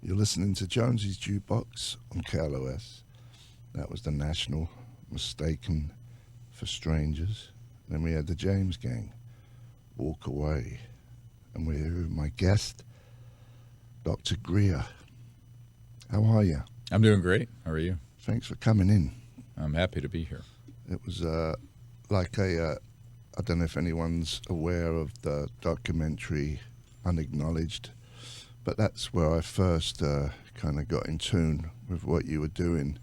You're listening to Jonesy's Jukebox on KLOS. That was the National, Mistaken for Strangers. Then we had the James Gang, Walk Away. And we're here with my guest, Dr. Greer. How are you? I'm doing great. How are you? Thanks for coming in. I'm happy to be here. It was I don't know if anyone's aware of the documentary Unacknowledged, but that's where I first kind of got in tune with what you were doing.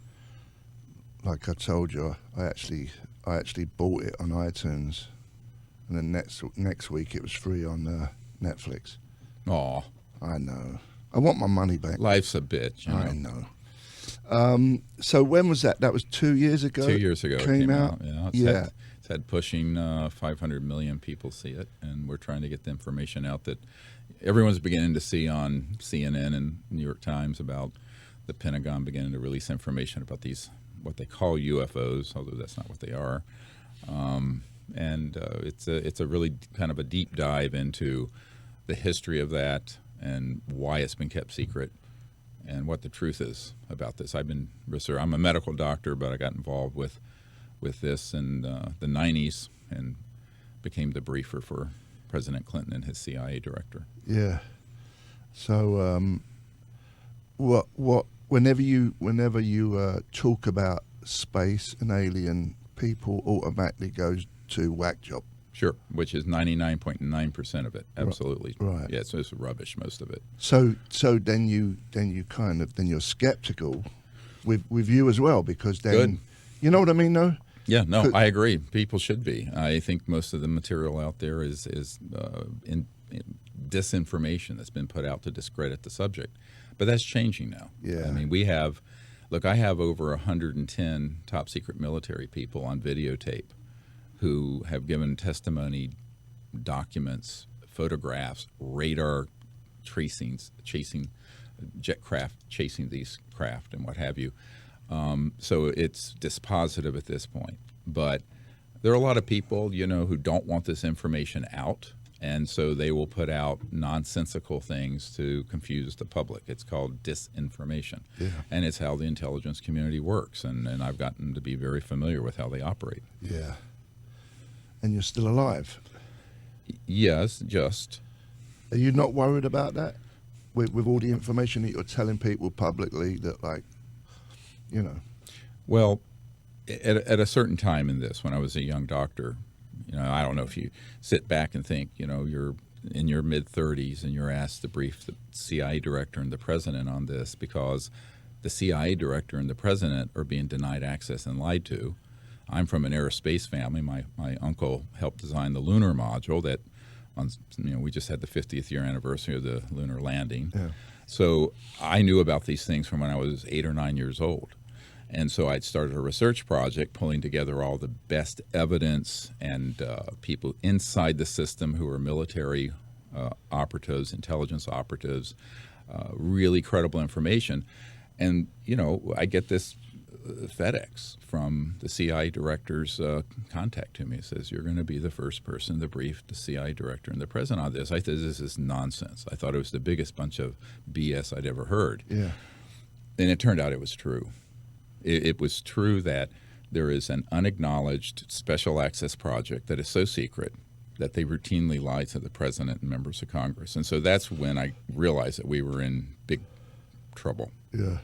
Like I told you, I actually bought it on iTunes, and then next week it was free on Netflix. Aw. I know. I want my money back. Life's a bitch, you know. I know. So when was that? That was 2 years ago? 2 years ago it came out? Yeah. It's had pushing 500 million people see it, and we're trying to get the information out that everyone's beginning to see on CNN and New York Times about the Pentagon beginning to release information about these, what they call UFOs, although that's not what they are. It's a really kind of a deep dive into the history of that and why it's been kept secret and what the truth is about this. I'm a medical doctor, but I got involved with this in the 90s and became the briefer for President Clinton and his CIA director. Yeah. So whenever you talk about space and alien, people automatically goes to whack job. Sure, which is 99.9% of it. Absolutely. Right. Yeah, it's rubbish, most of it. So then you're skeptical with you as well, because then Good. You know what I mean, though? Yeah, no, I agree. People should be. I think most of the material out there is in disinformation that's been put out to discredit the subject. But that's changing now. Yeah. I mean, I have over 110 top secret military people on videotape who have given testimony, documents, photographs, radar tracings, chasing jet craft, chasing these craft and what have you. So it's dispositive at this point. But there are a lot of people, who don't want this information out, and so they will put out nonsensical things to confuse the public. It's called disinformation. Yeah. And it's how the intelligence community works, and I've gotten to be very familiar with how they operate. Yeah. And you're still alive? Yes, just. Are you not worried about that? With all the information that you're telling people publicly that, Well, at a certain time in this, when I was a young doctor, I don't know if you sit back and think, you're in your mid-30s and you're asked to brief the CIA director and the president on this because the CIA director and the president are being denied access and lied to. I'm from an aerospace family. My uncle helped design the lunar module that, we just had the 50th year anniversary of the lunar landing. Yeah. So I knew about these things from when I was 8 or 9 years old. And so I'd started a research project pulling together all the best evidence and people inside the system who are military operatives, intelligence operatives, really credible information. And, I get this FedEx from the CIA director's contact to me. It says, you're going to be the first person to brief the CIA director and the president on this. I thought this is nonsense. I thought it was the biggest bunch of BS I'd ever heard. Yeah. And it turned out it was true. It was true that there is an unacknowledged special access project that is so secret that they routinely lie to the president and members of Congress. And so that's when I realized that we were in big trouble. Yeah.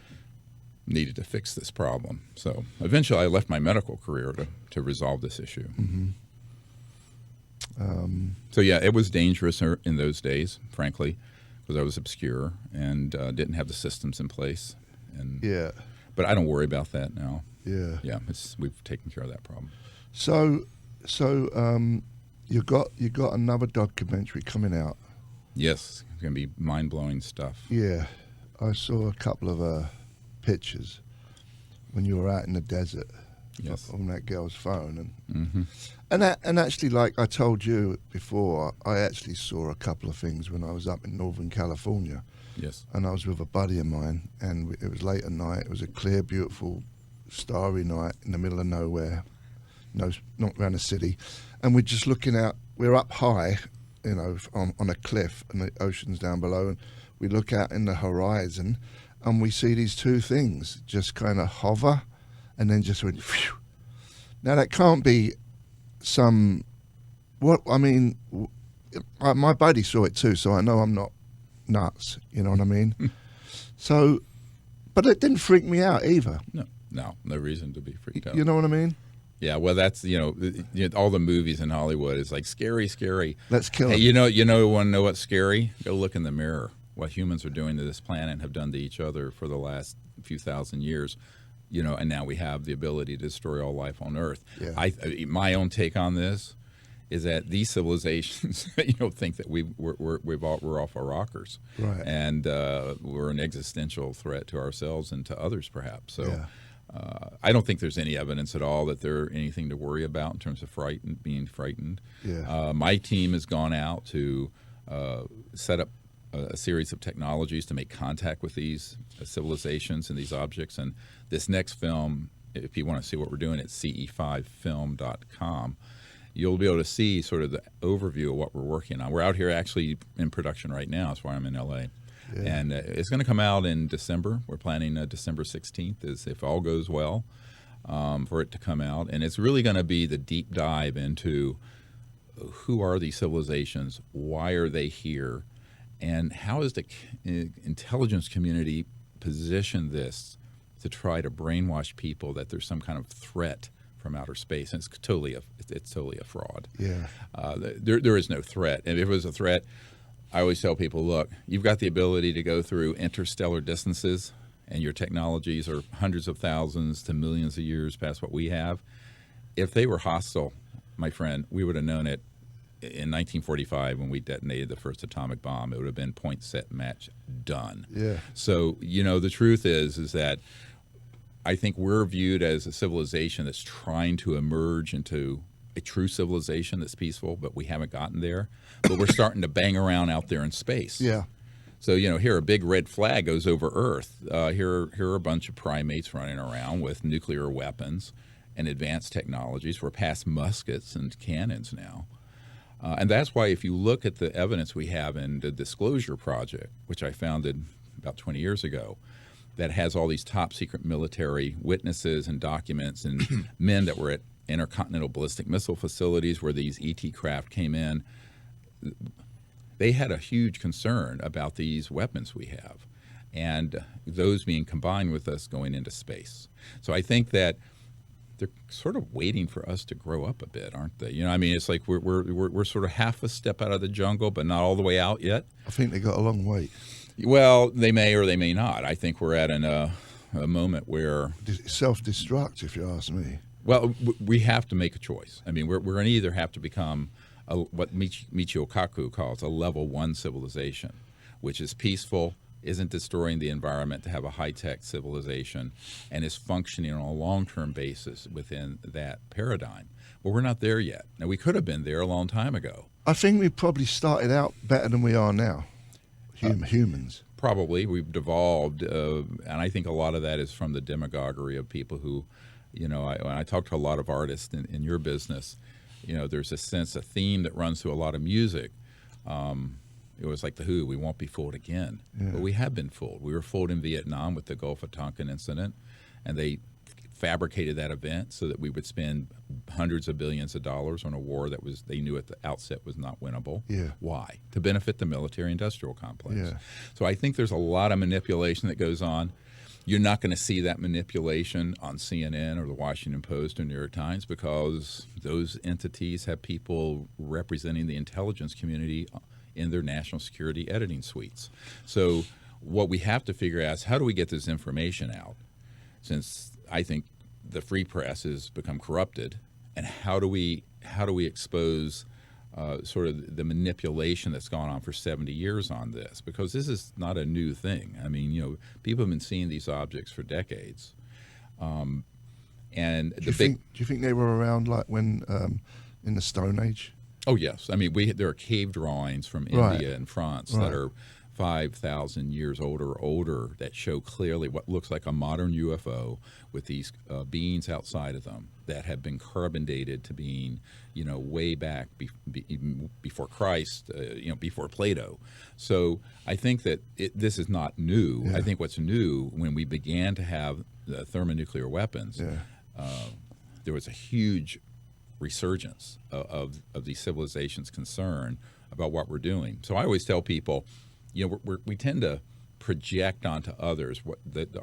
Needed to fix this problem. So eventually I left my medical career to resolve this issue. Mm-hmm. So yeah, it was dangerous in those days, frankly, because I was obscure and didn't have the systems in place. And yeah. But I don't worry about that now. Yeah. Yeah, we've taken care of that problem. So you got another documentary coming out. Yes, it's going to be mind-blowing stuff. Yeah. I saw a couple of pictures when you were out in the desert. Yes. On that girl's phone, Mm-hmm. and actually, like I told you before, I actually saw a couple of things when I was up in Northern California. Yes. And I was with a buddy of mine, and it was late at night. It was a clear, beautiful, starry night in the middle of nowhere, not around the city, and we're just looking out. We're up high, on a cliff, and the ocean's down below, and we look out in the horizon and we see these two things just kind of hover and then just went phew. Now that can't be my buddy saw it too, so I know I'm not nuts, you know what I mean? So, but it didn't freak me out either. No reason to be freaked out. You know what I mean? Yeah, well, that's all the movies in Hollywood is like scary. Let's kill Hey, it. you want to know what's scary? Go look in the mirror. What humans are doing to this planet and have done to each other for the last few thousand years, and now we have the ability to destroy all life on Earth. Yeah. My own take on this is that these civilizations, think that we're off our rockers, Right. and we're an existential threat to ourselves and to others, perhaps. So. Yeah. I don't think there's any evidence at all that they're anything to worry about in terms of being frightened. Yeah. My team has gone out to set up a series of technologies to make contact with these civilizations and these objects. And this next film, if you want to see what we're doing, it's ce5film.com. You'll be able to see sort of the overview of what we're working on. We're out here actually in production right now. That's why I'm in L.A. Yeah. And it's going to come out in December. We're planning December 16th, if all goes well, for it to come out. And it's really going to be the deep dive into who are these civilizations, why are they here, and how is the intelligence community positioned this to try to brainwash people that there's some kind of threat from outer space. And it's totally a fraud. Yeah. There is no threat. And if it was a threat, I always tell people, look, you've got the ability to go through interstellar distances, and your technologies are hundreds of thousands to millions of years past what we have. If they were hostile, my friend, we would have known it in 1945 when we detonated the first atomic bomb. It would have been point, set, match, done. Yeah. So, the truth is that I think we're viewed as a civilization that's trying to emerge into a true civilization that's peaceful, but we haven't gotten there. But we're starting to bang around out there in space. Yeah. So, here a big red flag goes over Earth. Here are a bunch of primates running around with nuclear weapons and advanced technologies. We're past muskets and cannons now. And that's why if you look at the evidence we have in the Disclosure Project, which I founded about 20 years ago, that has all these top secret military witnesses and documents and men that were at intercontinental ballistic missile facilities where these ET craft came in, they had a huge concern about these weapons we have and those being combined with us going into space. So I think that they're sort of waiting for us to grow up a bit, aren't they? It's like we're sort of half a step out of the jungle, but not all the way out yet. I think they got a long way. Well, they may or they may not. I think we're at a moment where Self-destruct, if you ask me. Well, we have to make a choice. We're going to either have to become what Michio Kaku calls a level 1 civilization, which is peaceful, isn't destroying the environment to have a high-tech civilization, and is functioning on a long-term basis within that paradigm. Well, we're not there yet. Now, we could have been there a long time ago. I think we probably started out better than we are now, humans. Probably. We've devolved, and I think a lot of that is from the demagoguery of people who, when I talk to a lot of artists in your business, there's a theme that runs through a lot of music. It was like The Who, we won't be fooled again. Yeah. But we have been fooled. We were fooled in Vietnam with the Gulf of Tonkin incident, and they fabricated that event so that we would spend hundreds of billions of dollars on a war that they knew at the outset was not winnable. Yeah. Why? To benefit the military-industrial complex. Yeah. So I think there's a lot of manipulation that goes on. You're not going to see that manipulation on CNN or the Washington Post or New York Times because those entities have people representing the intelligence community in their national security editing suites. So what we have to figure out is how do we get this information out, since I think the free press has become corrupted, and how do we expose sort of the manipulation that's gone on for 70 years on this, because this is not a new thing. People have been seeing these objects for decades. And Do you think they were around like when in the Stone Age? Oh yes, there are cave drawings from Right. India and France Right. that are 5,000 years old or older that show clearly what looks like a modern UFO with these beings outside of them that have been carbon dated to being, way back even before Christ, before Plato. So I think that this is not new. Yeah. I think what's new, when we began to have thermonuclear weapons, there was a huge resurgence of these civilizations' concern about what we're doing. So I always tell people, we tend to project onto others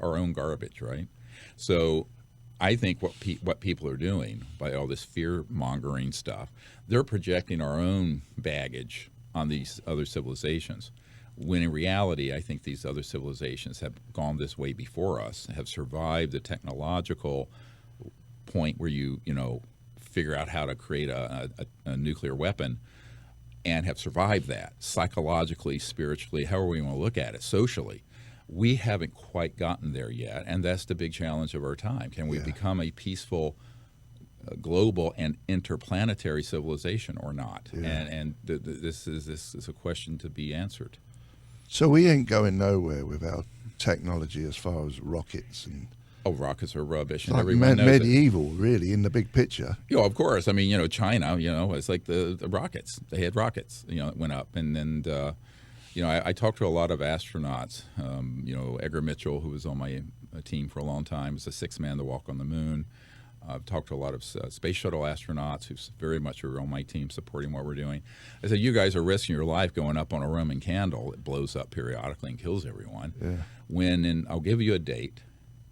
our own garbage, right? So I think what people are doing by all this fear-mongering stuff, they're projecting our own baggage on these other civilizations, when in reality, I think these other civilizations have gone this way before us, have survived the technological point where you figure out how to create a nuclear weapon, and have survived that psychologically, spiritually, however we want to look at it, socially. We haven't quite gotten there yet, and that's the big challenge of our time. Can we become a peaceful, global, and interplanetary civilization or not? And this is a question to be answered. So we ain't going nowhere without technology as far as rockets and... Oh, rockets are rubbish, and like everyone knows medieval, really, in the big picture. Of course. I mean, China, it's like the rockets. They had rockets, that went up. And then, I talked to a lot of astronauts. Edgar Mitchell, who was on my team for a long time, was the sixth man to walk on the moon. I've talked to a lot of space shuttle astronauts who very much are on my team supporting what we're doing. I said, you guys are risking your life going up on a Roman candle. It blows up periodically and kills everyone. Yeah. And I'll give you a date.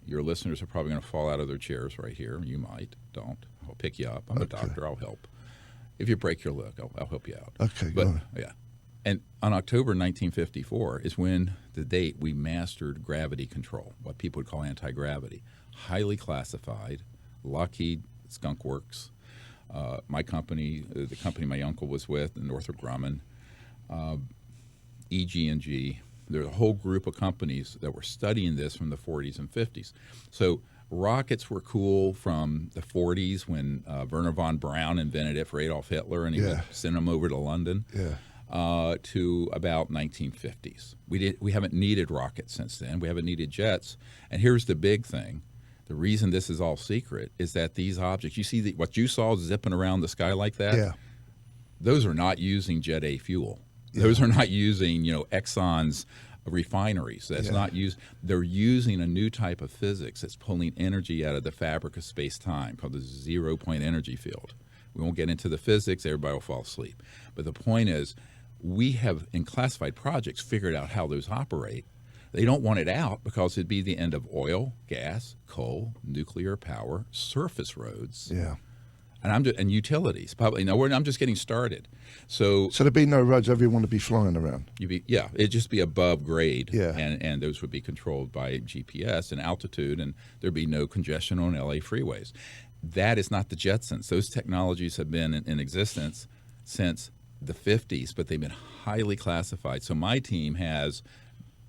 Your listeners are probably going to fall out of their chairs right here. You might. Don't. I'll pick you up. I'm a doctor. I'll help. If you break your leg, I'll help you out. Okay, but, go on. Yeah. And on October 1954 is when the date we mastered gravity control, what people would call anti-gravity. Highly classified. Lockheed, Skunk Works, my company, the company my uncle was with, Northrop Grumman, EG&G. There's a whole group of companies that were studying this from the 40s and 50s. So rockets were cool from the 40s when Werner von Braun invented it for Adolf Hitler, and he would send them over to London, to about 1950s. We haven't needed rockets since then. We haven't needed jets. And here's the big thing. The reason this is all secret is that these objects, you see what you saw zipping around the sky like that? Those are not using Jet A fuel. Those are not using, Exxon's refineries. That's not they're using a new type of physics that's pulling energy out of the fabric of space-time called the zero-point energy field. We won't get into the physics. Everybody will fall asleep. But the point is, we have, in classified projects, figured out how those operate. They don't want it out because it'd be the end of oil, gas, coal, nuclear power, surface roads. And utilities. Probably no. I'm just getting started. So there'd be no roads everyone would be flying around. It'd just be above grade. Yeah. And those would be controlled by GPS and altitude, and there'd be no congestion on LA freeways. That is not the Jetsons. Those technologies have been in existence since the 50s, but they've been highly classified. So my team has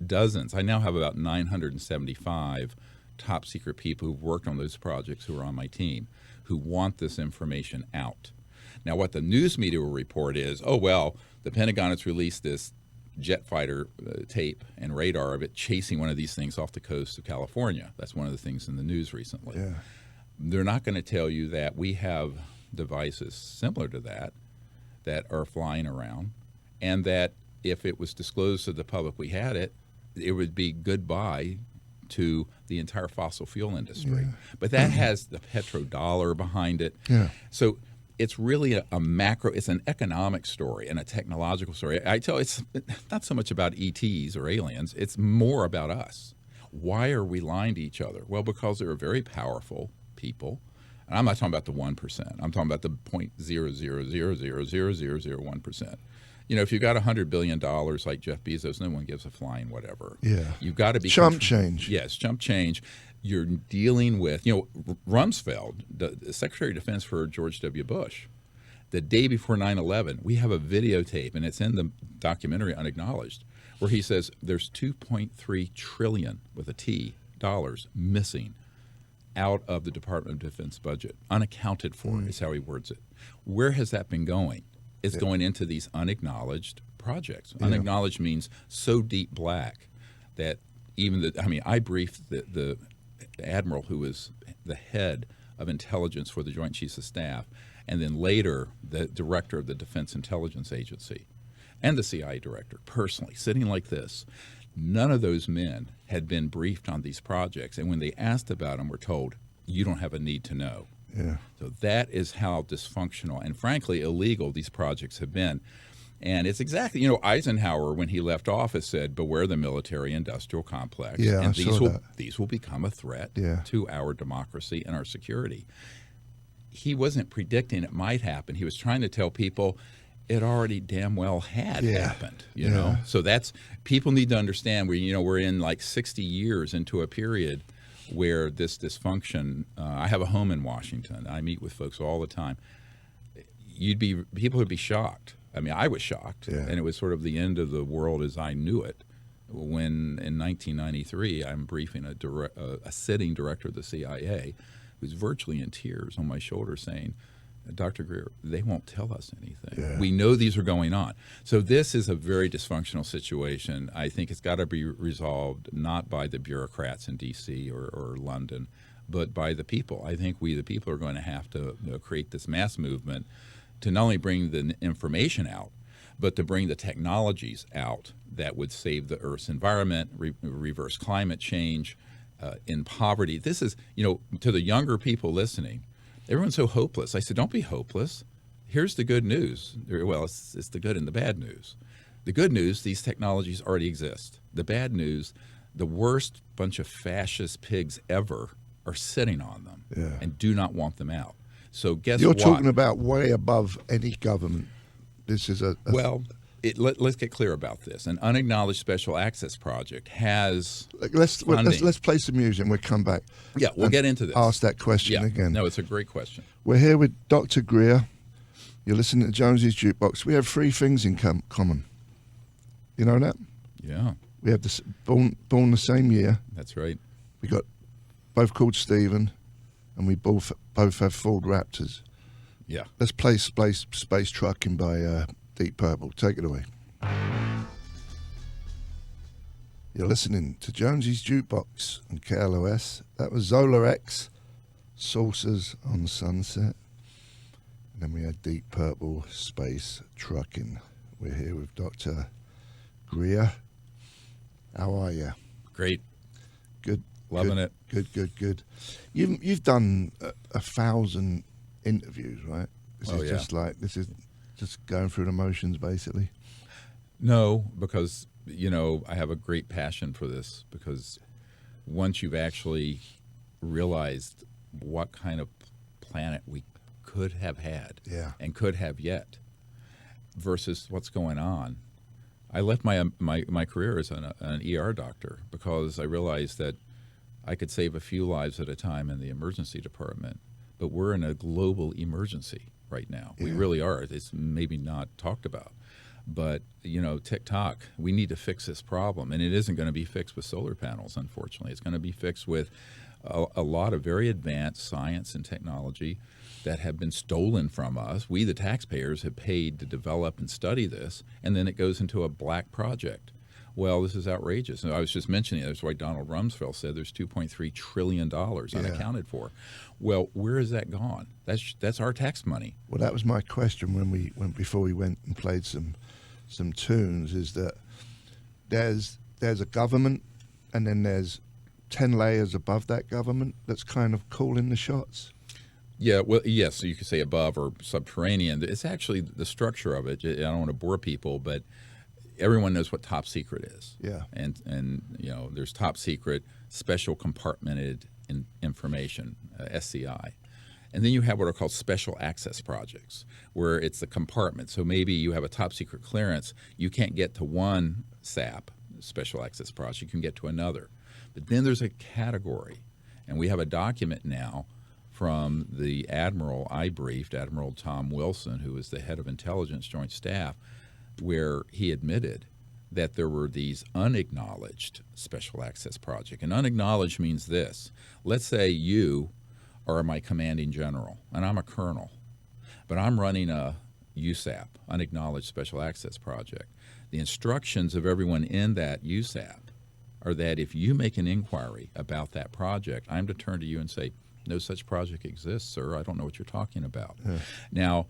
dozens. I now have about 975 top secret people who've worked on those projects who are on my team, who want this information out. Now, what the news media will report is, the Pentagon has released this jet fighter tape and radar of it chasing one of these things off the coast of California. That's one of the things in the news recently. They're not going to tell you that we have devices similar to that are flying around, and that if it was disclosed to the public we had it, it would be goodbye to the entire fossil fuel industry. But that has the petrodollar behind it. So it's really a macro, it's an economic story and a technological story. It's not so much about ETs or aliens, it's more about us. Why are we lying to each other? Well, because there are very powerful people. And I'm not talking about the 1%. I'm talking about the 0.000000001%. If you've got $100 billion like Jeff Bezos, no one gives a flying whatever. You've got to be chump change. Yes, chump change. You're dealing with, Rumsfeld, the Secretary of Defense for George W. Bush, the day before 9/11, we have a videotape, and it's in the documentary Unacknowledged, where he says there's $2.3 trillion with a T dollars missing out of the Department of Defense budget, unaccounted for is how he words it. Where has that been going? It's going into these unacknowledged projects. Yeah. Unacknowledged means so deep black that even I briefed the admiral who was the head of intelligence for the Joint Chiefs of Staff, and then later the director of the Defense Intelligence Agency and the CIA director personally, sitting like this. None of those men had been briefed on these projects, and when they asked about them, were told, you don't have a need to know. Yeah. So that is how dysfunctional and frankly illegal these projects have been. And it's exactly, Eisenhower, when he left office, said, beware the military-industrial complex. Yeah, and I saw that. These will become a threat Yeah. to our democracy and our security. He wasn't predicting it might happen. He was trying to tell people it already damn well had happened, you know? So people need to understand we're in like 60 years into a period where this dysfunction, I have a home in Washington. I meet with folks all the time. People would be shocked. I mean, I was shocked, and it was sort of the end of the world as I knew it when in 1993 I'm briefing a sitting director of the CIA who's virtually in tears on my shoulder saying, Dr. Greer, they won't tell us anything. Yeah. We know these are going on. So this is a very dysfunctional situation. I think it's got to be resolved not by the bureaucrats in D.C. or London, but by the people. I think we, the people, are going to have to create this mass movement to not only bring the information out, but to bring the technologies out that would save the Earth's environment, reverse climate change, in poverty. This is, to the younger people listening, everyone's so hopeless. I said, don't be hopeless. Here's the good news. Well, it's the good and the bad news. The good news, these technologies already exist. The bad news, the worst bunch of fascist pigs ever are sitting on them and do not want them out. So guess You're what? talking about way above any government. This is let's get clear about this. An unacknowledged special access project has let's funding. play some music and we'll come back. Yeah, we'll get into this. Ask that question again. No, it's a great question. We're here with Dr. Greer. You're listening to Jonesy's Jukebox. We have three things in common. You know that? Yeah. We have this born the same year. That's right. We got both called Stephen, and we both have Ford Raptors. Yeah. Let's play Space Trucking by Deep Purple. Take it away. You're listening to Jonesy's Jukebox on KLOS. That was Zola X, Saucers on Sunset. And then we had Deep Purple, Space Trucking. We're here with Dr. Greer. How are you? Great. Good. Loving it. Good. You've done 1,000 interviews, right? This is just going through the motions, basically. No, because I have a great passion for this. Because once you've actually realized what kind of planet we could have had and could have yet, versus what's going on, I left my career as an ER doctor because I realized that I could save a few lives at a time in the emergency department, but we're in a global emergency right now. We really are. It's maybe not talked about. But, TikTok, we need to fix this problem. And it isn't going to be fixed with solar panels, unfortunately. It's going to be fixed with a lot of very advanced science and technology that have been stolen from us. We, the taxpayers, have paid to develop and study this, and then it goes into a black project. Well, this is outrageous. And I was just mentioning that's why Donald Rumsfeld said there's $2.3 trillion unaccounted for. Well, where has that gone? That's our tax money. Well, that was my question before we went and played some tunes. Is that there's a government, and then there's 10 layers above that government that's kind of calling the shots. Yeah, well, yes, so you could say above or subterranean. It's actually the structure of it. I don't want to bore people, but everyone knows what top secret is. Yeah. And there's top secret, special compartmented information, SCI. And then you have what are called special access projects, where it's the compartment. So maybe you have a top secret clearance. You can't get to one SAP, special access project. You can get to another. But then there's a category. And we have a document now from the admiral I briefed, Admiral Tom Wilson, who was the head of Intelligence Joint Staff, where he admitted that there were these unacknowledged special access projects. And unacknowledged means this. Let's say you are my commanding general, and I'm a colonel, but I'm running a USAP, unacknowledged special access project. The instructions of everyone in that USAP are that if you make an inquiry about that project, I'm to turn to you and say, no such project exists, sir. I don't know what you're talking about. Yeah. Now,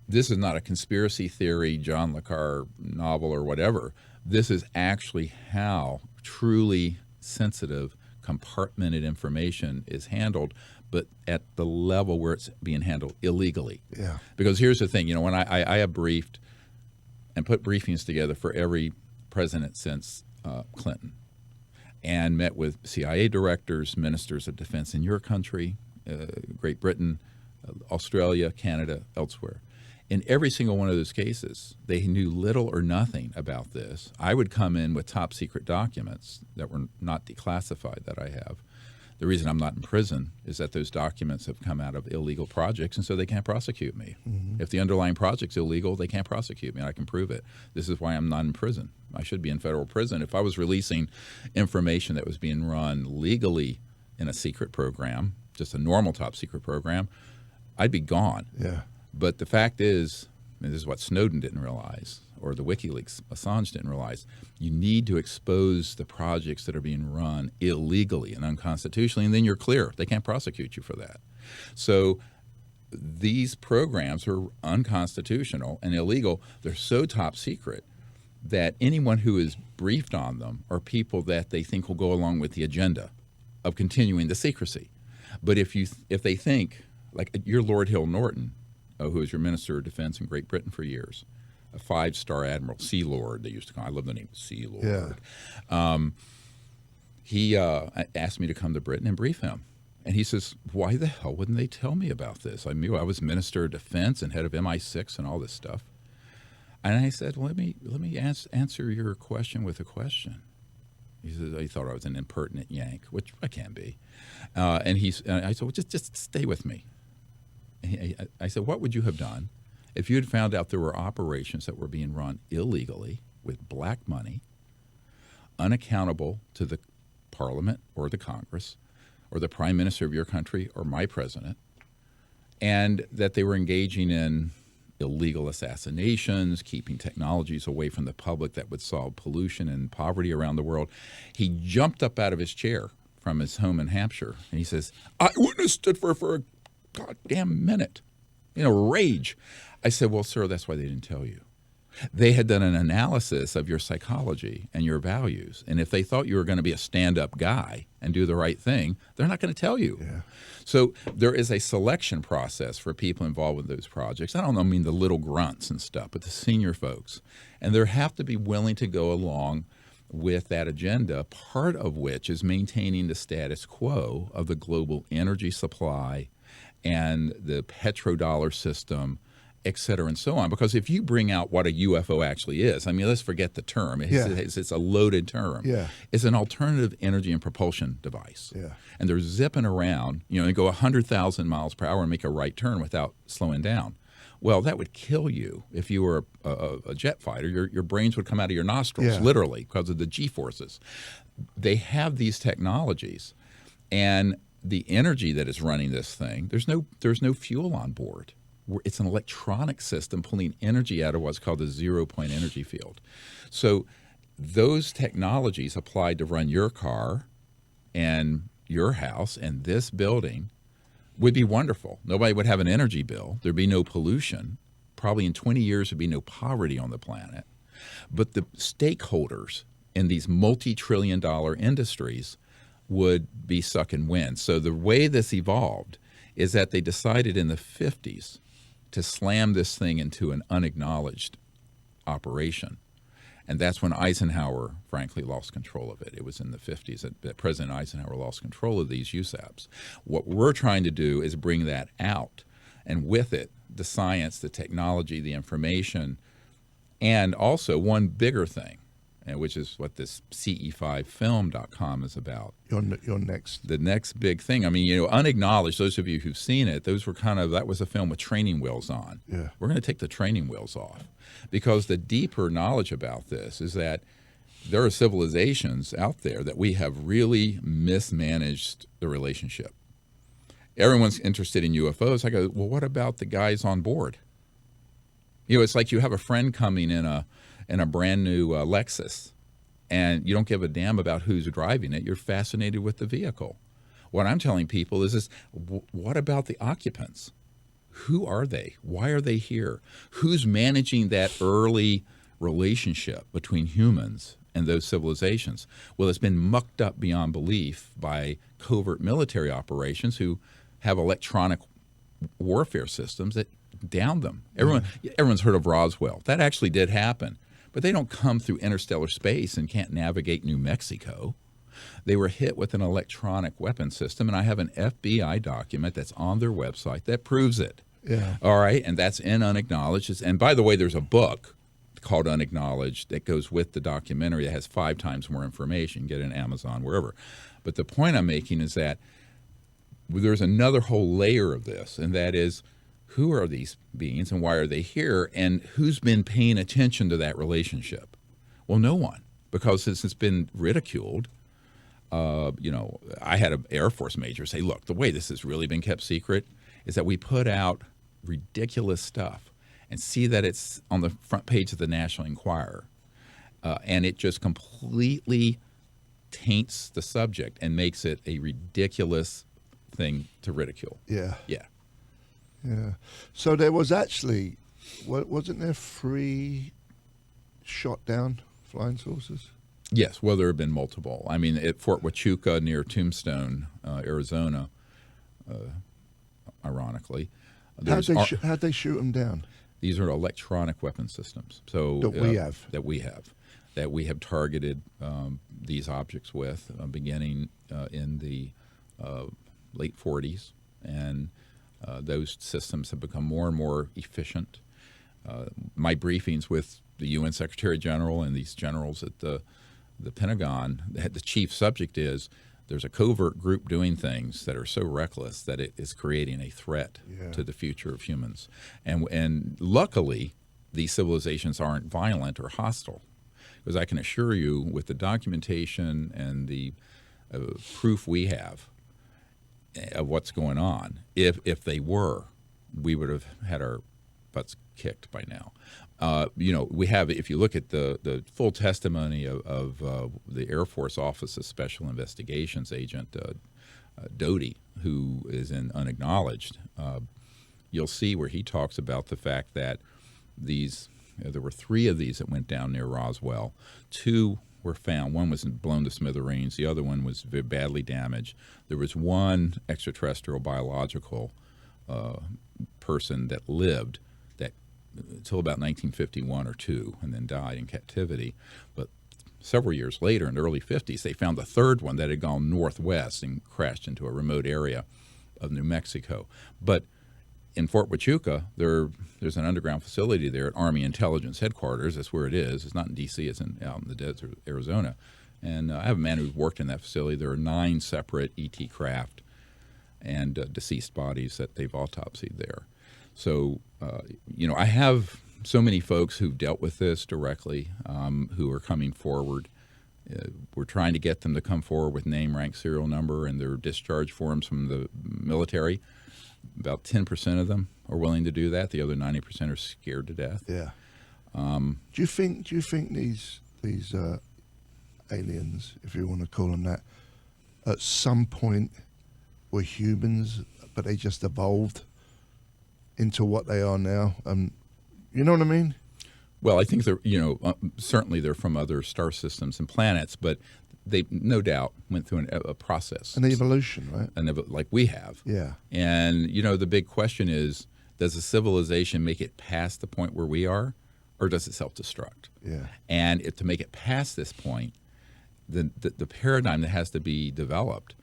this is not a conspiracy theory, John le Carre novel or whatever. This is actually how truly sensitive, compartmented information is handled, but at the level where it's being handled illegally. Yeah. Because here's the thing, when I have briefed and put briefings together for every president since Clinton, and met with CIA directors, ministers of defense in your country, Great Britain, Australia, Canada, elsewhere. In every single one of those cases, they knew little or nothing about this. I would come in with top secret documents that were not declassified that I have. The reason I'm not in prison is that those documents have come out of illegal projects, and so they can't prosecute me. Mm-hmm. If the underlying project's illegal, they can't prosecute me, and I can prove it. This is why I'm not in prison. I should be in federal prison. If I was releasing information that was being run legally in a secret program, just a normal top secret program, I'd be gone. Yeah. But the fact is, and this is what Snowden didn't realize, or the WikiLeaks, Assange didn't realize, you need to expose the projects that are being run illegally and unconstitutionally, and then you're clear. They can't prosecute you for that. So these programs are unconstitutional and illegal. They're so top secret that anyone who is briefed on them are people that they think will go along with the agenda of continuing the secrecy. But if they think, like your Lord Hill Norton, who was your Minister of Defense in Great Britain for years, a 5-star admiral, Sea Lord, they used to call him. I love the name Sea Lord. Yeah. He asked me to come to Britain and brief him. And he says, why the hell wouldn't they tell me about this? I knew I was Minister of Defense and head of MI6 and all this stuff. And I said, well, let me answer your question with a question. He said, he thought I was an impertinent yank, which I can be. And I said, well, just stay with me. I said, what would you have done if you had found out there were operations that were being run illegally with black money, unaccountable to the Parliament or the Congress or the Prime Minister of your country or my president, and that they were engaging in illegal assassinations, keeping technologies away from the public that would solve pollution and poverty around the world? He jumped up out of his chair from his home in Hampshire, and he says, I witnessed it for a goddamn minute. Rage. I said, well, sir, that's why they didn't tell you. They had done an analysis of your psychology and your values, and if they thought you were going to be a stand-up guy and do the right thing, they're not going to tell you. Yeah. So there is a selection process for people involved with those projects. I mean the little grunts and stuff, but the senior folks. And they have to be willing to go along with that agenda, part of which is maintaining the status quo of the global energy supply and the petrodollar system, et cetera, and so on. Because if you bring out what a UFO actually is, I mean, let's forget the term. It's a loaded term. Yeah. It's an alternative energy and propulsion device. Yeah. And they're zipping around, they go 100,000 miles per hour and make a right turn without slowing down. Well, that would kill you if you were a jet fighter. Your brains would come out of your nostrils, literally, because of the G-forces. They have these technologies, and the energy that is running this thing, there's no fuel on board. It's an electronic system pulling energy out of what's called the zero-point energy field. So those technologies applied to run your car and your house and this building would be wonderful. Nobody would have an energy bill. There'd be no pollution. Probably in 20 years there'd be no poverty on the planet. But the stakeholders in these multi-trillion-dollar industries would be sucking wind. So the way this evolved is that they decided in the 50s to slam this thing into an unacknowledged operation. And that's when Eisenhower, frankly, lost control of it. It was in the 50s that President Eisenhower lost control of these USAPs. What we're trying to do is bring that out, and with it, the science, the technology, the information, and also one bigger thing, which is what this ce5film.com is about. Your next. The next big thing. I mean, unacknowledged, those of you who've seen it, that was a film with training wheels on. Yeah. We're going to take the training wheels off, because the deeper knowledge about this is that there are civilizations out there that we have really mismanaged the relationship. Everyone's interested in UFOs. I go, well, what about the guys on board? It's like you have a friend coming in in a brand new Lexus, and you don't give a damn about who's driving it. You're fascinated with the vehicle. What I'm telling people is this: what about the occupants? Who are they? Why are they here? Who's managing that early relationship between humans and those civilizations? Well, it's been mucked up beyond belief by covert military operations who have electronic warfare systems that down them. Everyone's heard of Roswell. That actually did happen. But they don't come through interstellar space and can't navigate New Mexico. They were hit with an electronic weapon system, and I have an FBI document that's on their website that proves it. Yeah. All right, and that's in Unacknowledged. And by the way, there's a book called Unacknowledged that goes with the documentary that has 5 times more information. Get it on Amazon, wherever. But the point I'm making is that there's another whole layer of this, and that is, who are these beings and why are they here, and who's been paying attention to that relationship? Well, no one, because since it's been ridiculed. I had an Air Force major say, look, the way this has really been kept secret is that we put out ridiculous stuff and see that it's on the front page of the National Enquirer, and it just completely taints the subject and makes it a ridiculous thing to ridicule. Yeah. Yeah. Yeah. So there was actually, wasn't there 3 shot down flying saucers? Yes, well, there have been multiple. I mean, at Fort Huachuca near Tombstone, Arizona, ironically. How'd they shoot them down? These are electronic weapon systems. So That we have targeted these objects with, beginning in the late 40s. And those systems have become more and more efficient. My briefings with the UN Secretary General and these generals at the Pentagon, the chief subject is there's a covert group doing things that are so reckless that it is creating a threat to the future of humans. And luckily, these civilizations aren't violent or hostile. Because I can assure you, with the documentation and the proof we have of what's going on, if they were, we would have had our butts kicked by now. We have, if you look at the full testimony of the Air Force Office of Special Investigations agent Doty, who is in Unacknowledged, you'll see where he talks about the fact that there were 3 of these that went down near Roswell. 2 were found. One was blown to smithereens. The other one was very badly damaged. There was 1 extraterrestrial biological person that lived until about 1951 or 2, and then died in captivity. But several years later, in the early 50s, they found the 3rd one that had gone northwest and crashed into a remote area of New Mexico. But in Fort Huachuca, there's an underground facility there at Army Intelligence Headquarters. That's where it is. It's not in D.C. It's out in the desert, Arizona. And I have a man who's worked in that facility. There are 9 separate ET craft and deceased bodies that they've autopsied there. So, I have so many folks who've dealt with this directly, who are coming forward. We're trying to get them to come forward with name, rank, serial number, and their discharge forms from the military. About 10% of them are willing to do that. The other 90% are scared to death. Yeah. Do you think these aliens, if you want to call them that, at some point were humans, but they just evolved into what they are now? You know what I mean? Well, I think they're, certainly they're from other star systems and planets, but they no doubt went through a process. An evolution, right? Like we have. Yeah. And, the big question is, does a civilization make it past the point where we are, or does it self-destruct? Yeah. And to make it past this point, the paradigm that has to be developed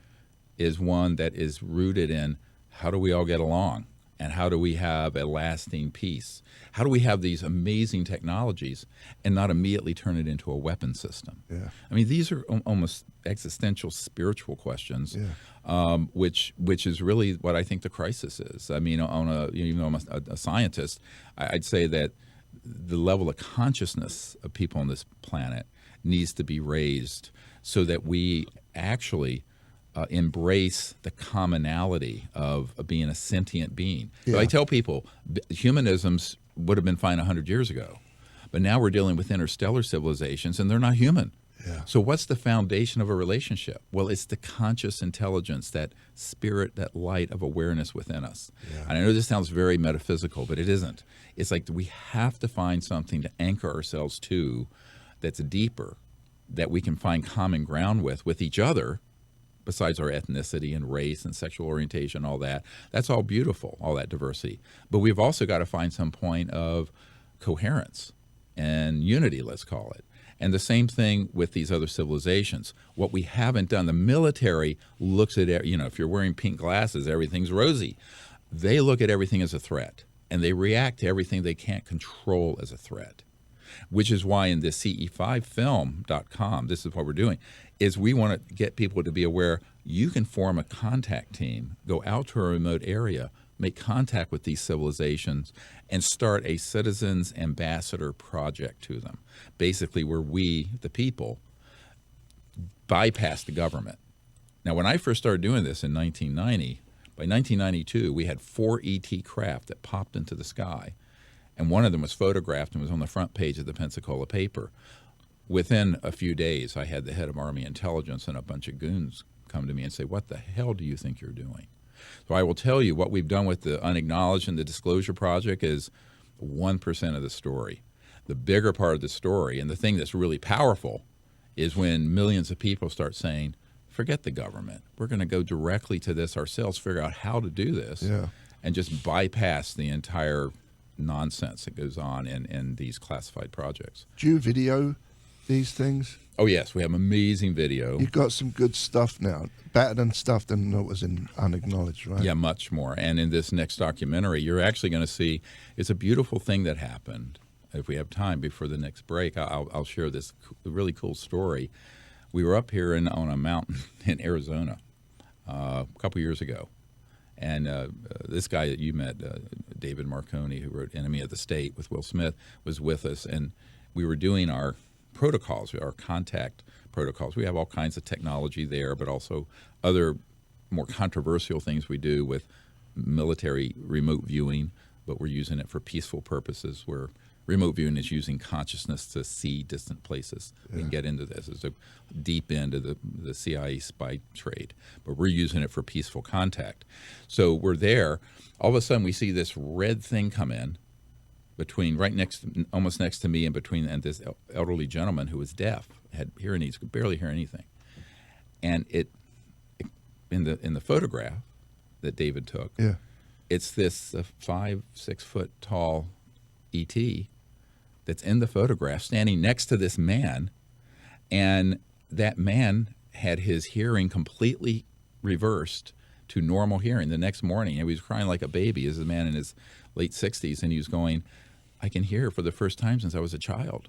is one that is rooted in how do we all get along? And how do we have a lasting peace? How do we have these amazing technologies and not immediately turn it into a weapon system? Yeah. I mean, these are almost existential, spiritual questions, which is really what I think the crisis is. I mean, even though I'm a scientist, I'd say that the level of consciousness of people on this planet needs to be raised so that we actually embrace the commonality of being a sentient being. Yeah. But I tell people, humanisms would have been fine 100 years ago, But now we're dealing with interstellar civilizations, and they're not human. Yeah. So what's the foundation of a relationship? Well, it's the conscious intelligence, that spirit, that light of awareness within us. Yeah. And I know this sounds very metaphysical, but it isn't. It's like we have to find something to anchor ourselves to that's deeper, that we can find common ground with each other, besides our ethnicity and race and sexual orientation, all that. That's all beautiful, all that diversity. But we've also got to find some point of coherence and unity, let's call it. And the same thing with these other civilizations. What we haven't done, the military looks at, if you're wearing pink glasses, everything's rosy. They look at everything as a threat, and they react to everything they can't control as a threat, which is why in this ce5film.com, this is what we're doing, is we want to get people to be aware you can form a contact team, go out to a remote area, make contact with these civilizations, and start a citizens ambassador project to them, basically where we, the people, bypass the government. Now, when I first started doing this in 1990, by 1992, we had 4 ET craft that popped into the sky, and one of them was photographed and was on the front page of the Pensacola paper. Within a few days, I had the head of Army Intelligence and a bunch of goons come to me and say, "What the hell do you think you're doing?" So I will tell you what we've done with the Unacknowledged and the Disclosure Project is 1% of the story. The bigger part of the story, and the thing that's really powerful, is when millions of people start saying, forget the government. We're going to go directly to this ourselves, figure out how to do this, and just bypass the entire nonsense that goes on in these classified projects. Do you video these things? Oh, yes. We have amazing video. You've got some good stuff now, better than stuff than what was in Unacknowledged, right? Yeah, much more. And in this next documentary, you're actually going to see it's a beautiful thing that happened. If we have time before the next break, I'll share this really cool story. We were up here on a mountain in Arizona a couple years ago. And this guy that you met, David Marconi, who wrote Enemy of the State with Will Smith, was with us. And we were doing our protocols, our contact protocols. We have all kinds of technology there, but also other more controversial things we do with military remote viewing, but we're using it for peaceful purposes, where remote viewing is using consciousness to see distant places. We can get into this. It's a deep into the CIA spy trade, but we're using it for peaceful contact. So we're there. All of a sudden, we see this red thing come in almost next to me, and this elderly gentleman who was deaf, had hearing aids, could barely hear anything. And in the photograph that David took, it's this 5-6 foot tall ET that's in the photograph standing next to this man, and that man had his hearing completely reversed to normal hearing the next morning. And he was crying like a baby. He was a man in his late 60s, and he was going, I can hear for the first time since I was a child.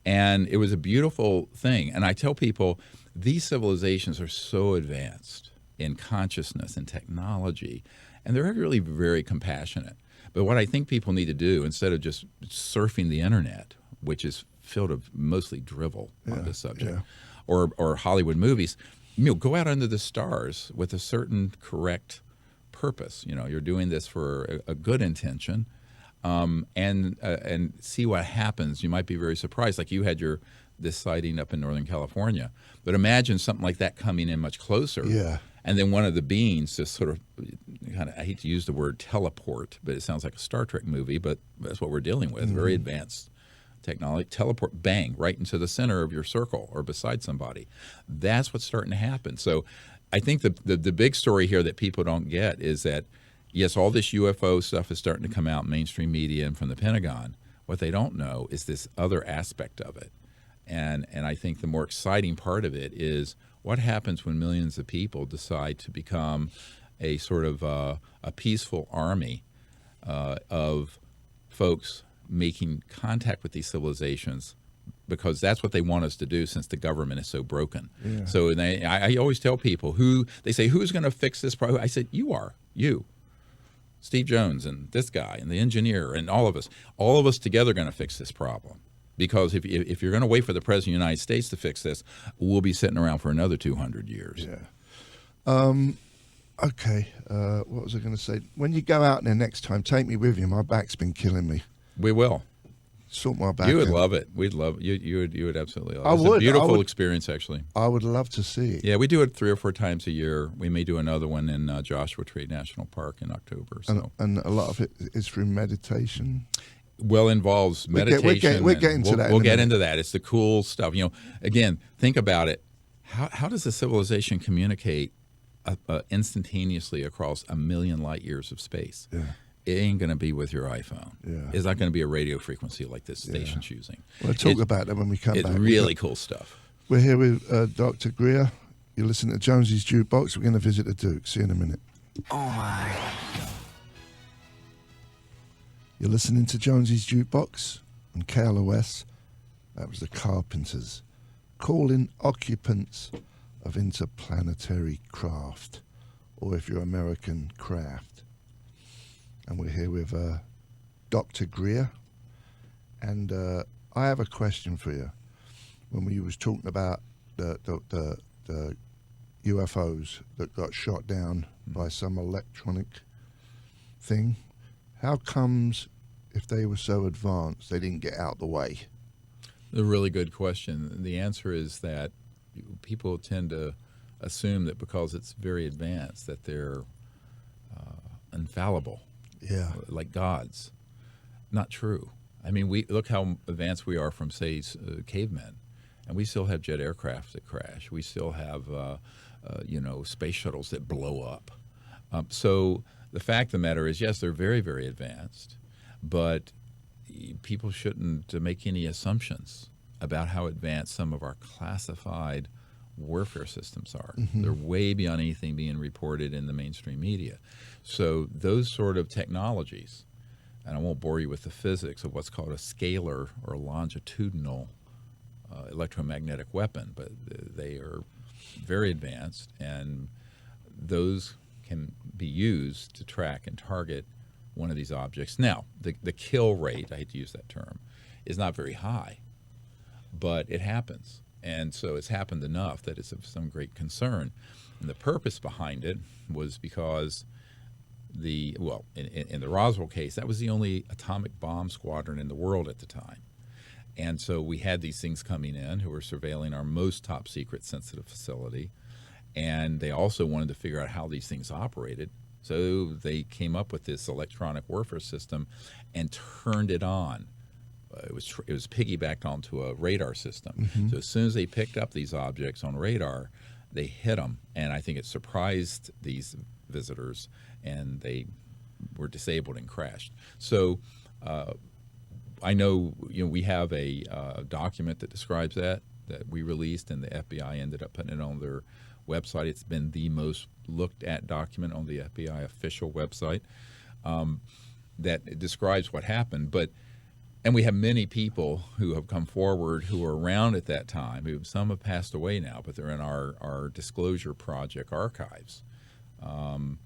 And it was a beautiful thing. And I tell people, these civilizations are so advanced in consciousness and technology, and they're really very compassionate. But what I think people need to do, instead of just surfing the internet, which is filled with mostly drivel on this subject, or Hollywood movies, go out under the stars with a certain correct purpose. You're doing this for a good intention, and see what happens. You might be very surprised. Like you had this sighting up in Northern California, but imagine something like that coming in much closer. Yeah. And then one of the beings just sort of I hate to use the word teleport, but it sounds like a Star Trek movie, but that's what we're dealing with. Very advanced technology. Teleport, bang, right into the center of your circle or beside somebody. That's what's starting to happen. So I think the big story here that people don't get is that, yes, all this UFO stuff is starting to come out in mainstream media and from the Pentagon. What they don't know is this other aspect of it. And I think the more exciting part of it is what happens when millions of people decide to become a sort of a peaceful army of folks making contact with these civilizations, because that's what they want us to do since the government is so broken. Yeah. So I always tell people, they say, who's going to fix this problem? I said, you. Steve Jones and this guy and the engineer and all of us together are going to fix this problem. Because if you're going to wait for the President of the United States to fix this, we'll be sitting around for another 200 years. Yeah. Okay. What was I going to say? When you go out there next time, take me with you. My back's been killing me. We will. sort my back. You would out. love it. We'd love you. You would absolutely love it. I It's would. a I beautiful would. experience, actually. I would love to see it. Yeah, we do it 3 or 4 times a year. We may do another one in Joshua Tree National Park in October. So, And a lot of it is through meditation. well, involves meditation. We're getting to that. We'll get into that. It's the cool stuff. Again, think about it. How does a civilization communicate instantaneously across 1 million light years of space? Yeah. It ain't going to be with your iPhone. Yeah. It's not going to be a radio frequency like this station's using. We'll talk about that when we come It's back. really cool stuff. We're here with Dr. Greer. You're listening to Jonesy's Jukebox. We're going to visit the Duke. See you in a minute. Oh my. You're listening to Jonesy's Jukebox on KLOS. That was the Carpenters calling occupants of interplanetary craft, or if you're American, craft. And we're here with Dr. Greer. And I have a question for you. When we was talking about the UFOs that got shot down by some electronic thing, how comes if they were so advanced they didn't get out the way? A really good question. The answer is that people tend to assume that because it's very advanced that they're infallible, Yeah. like gods. Not true. I mean, we look how advanced we are from, say, cavemen, and we still have jet aircraft that crash. We still have, space shuttles that blow up. So the fact of the matter is, yes, they're very, very advanced, but people shouldn't make any assumptions about how advanced some of our classified warfare systems are. Mm-hmm. They're way beyond anything being reported in the mainstream media. So those sort of technologies, and I won't bore you with the physics of what's called a scalar or longitudinal electromagnetic weapon, but they are very advanced, and those can be used to track and target one of these objects. Now, the kill rate, I hate to use that term, is not very high, but it happens. And so it's happened enough that it's of some great concern. And the purpose behind it was because in the Roswell case, that was the only atomic bomb squadron in the world at the time. And so we had these things coming in who were surveilling our most top secret sensitive facility. And they also wanted to figure out how these things operated. So they came up with this electronic warfare system and turned it on. It was piggybacked onto a radar system. Mm-hmm. So as soon as they picked up these objects on radar, they hit them. And I think it surprised these visitors, and they were disabled and crashed. So I know we have a document that describes that we released, and the FBI ended up putting it on their website. It's been the most looked at document on the FBI official website that describes what happened. And we have many people who have come forward who were around at that time. Some have passed away now, but they're in our Disclosure Project archives. And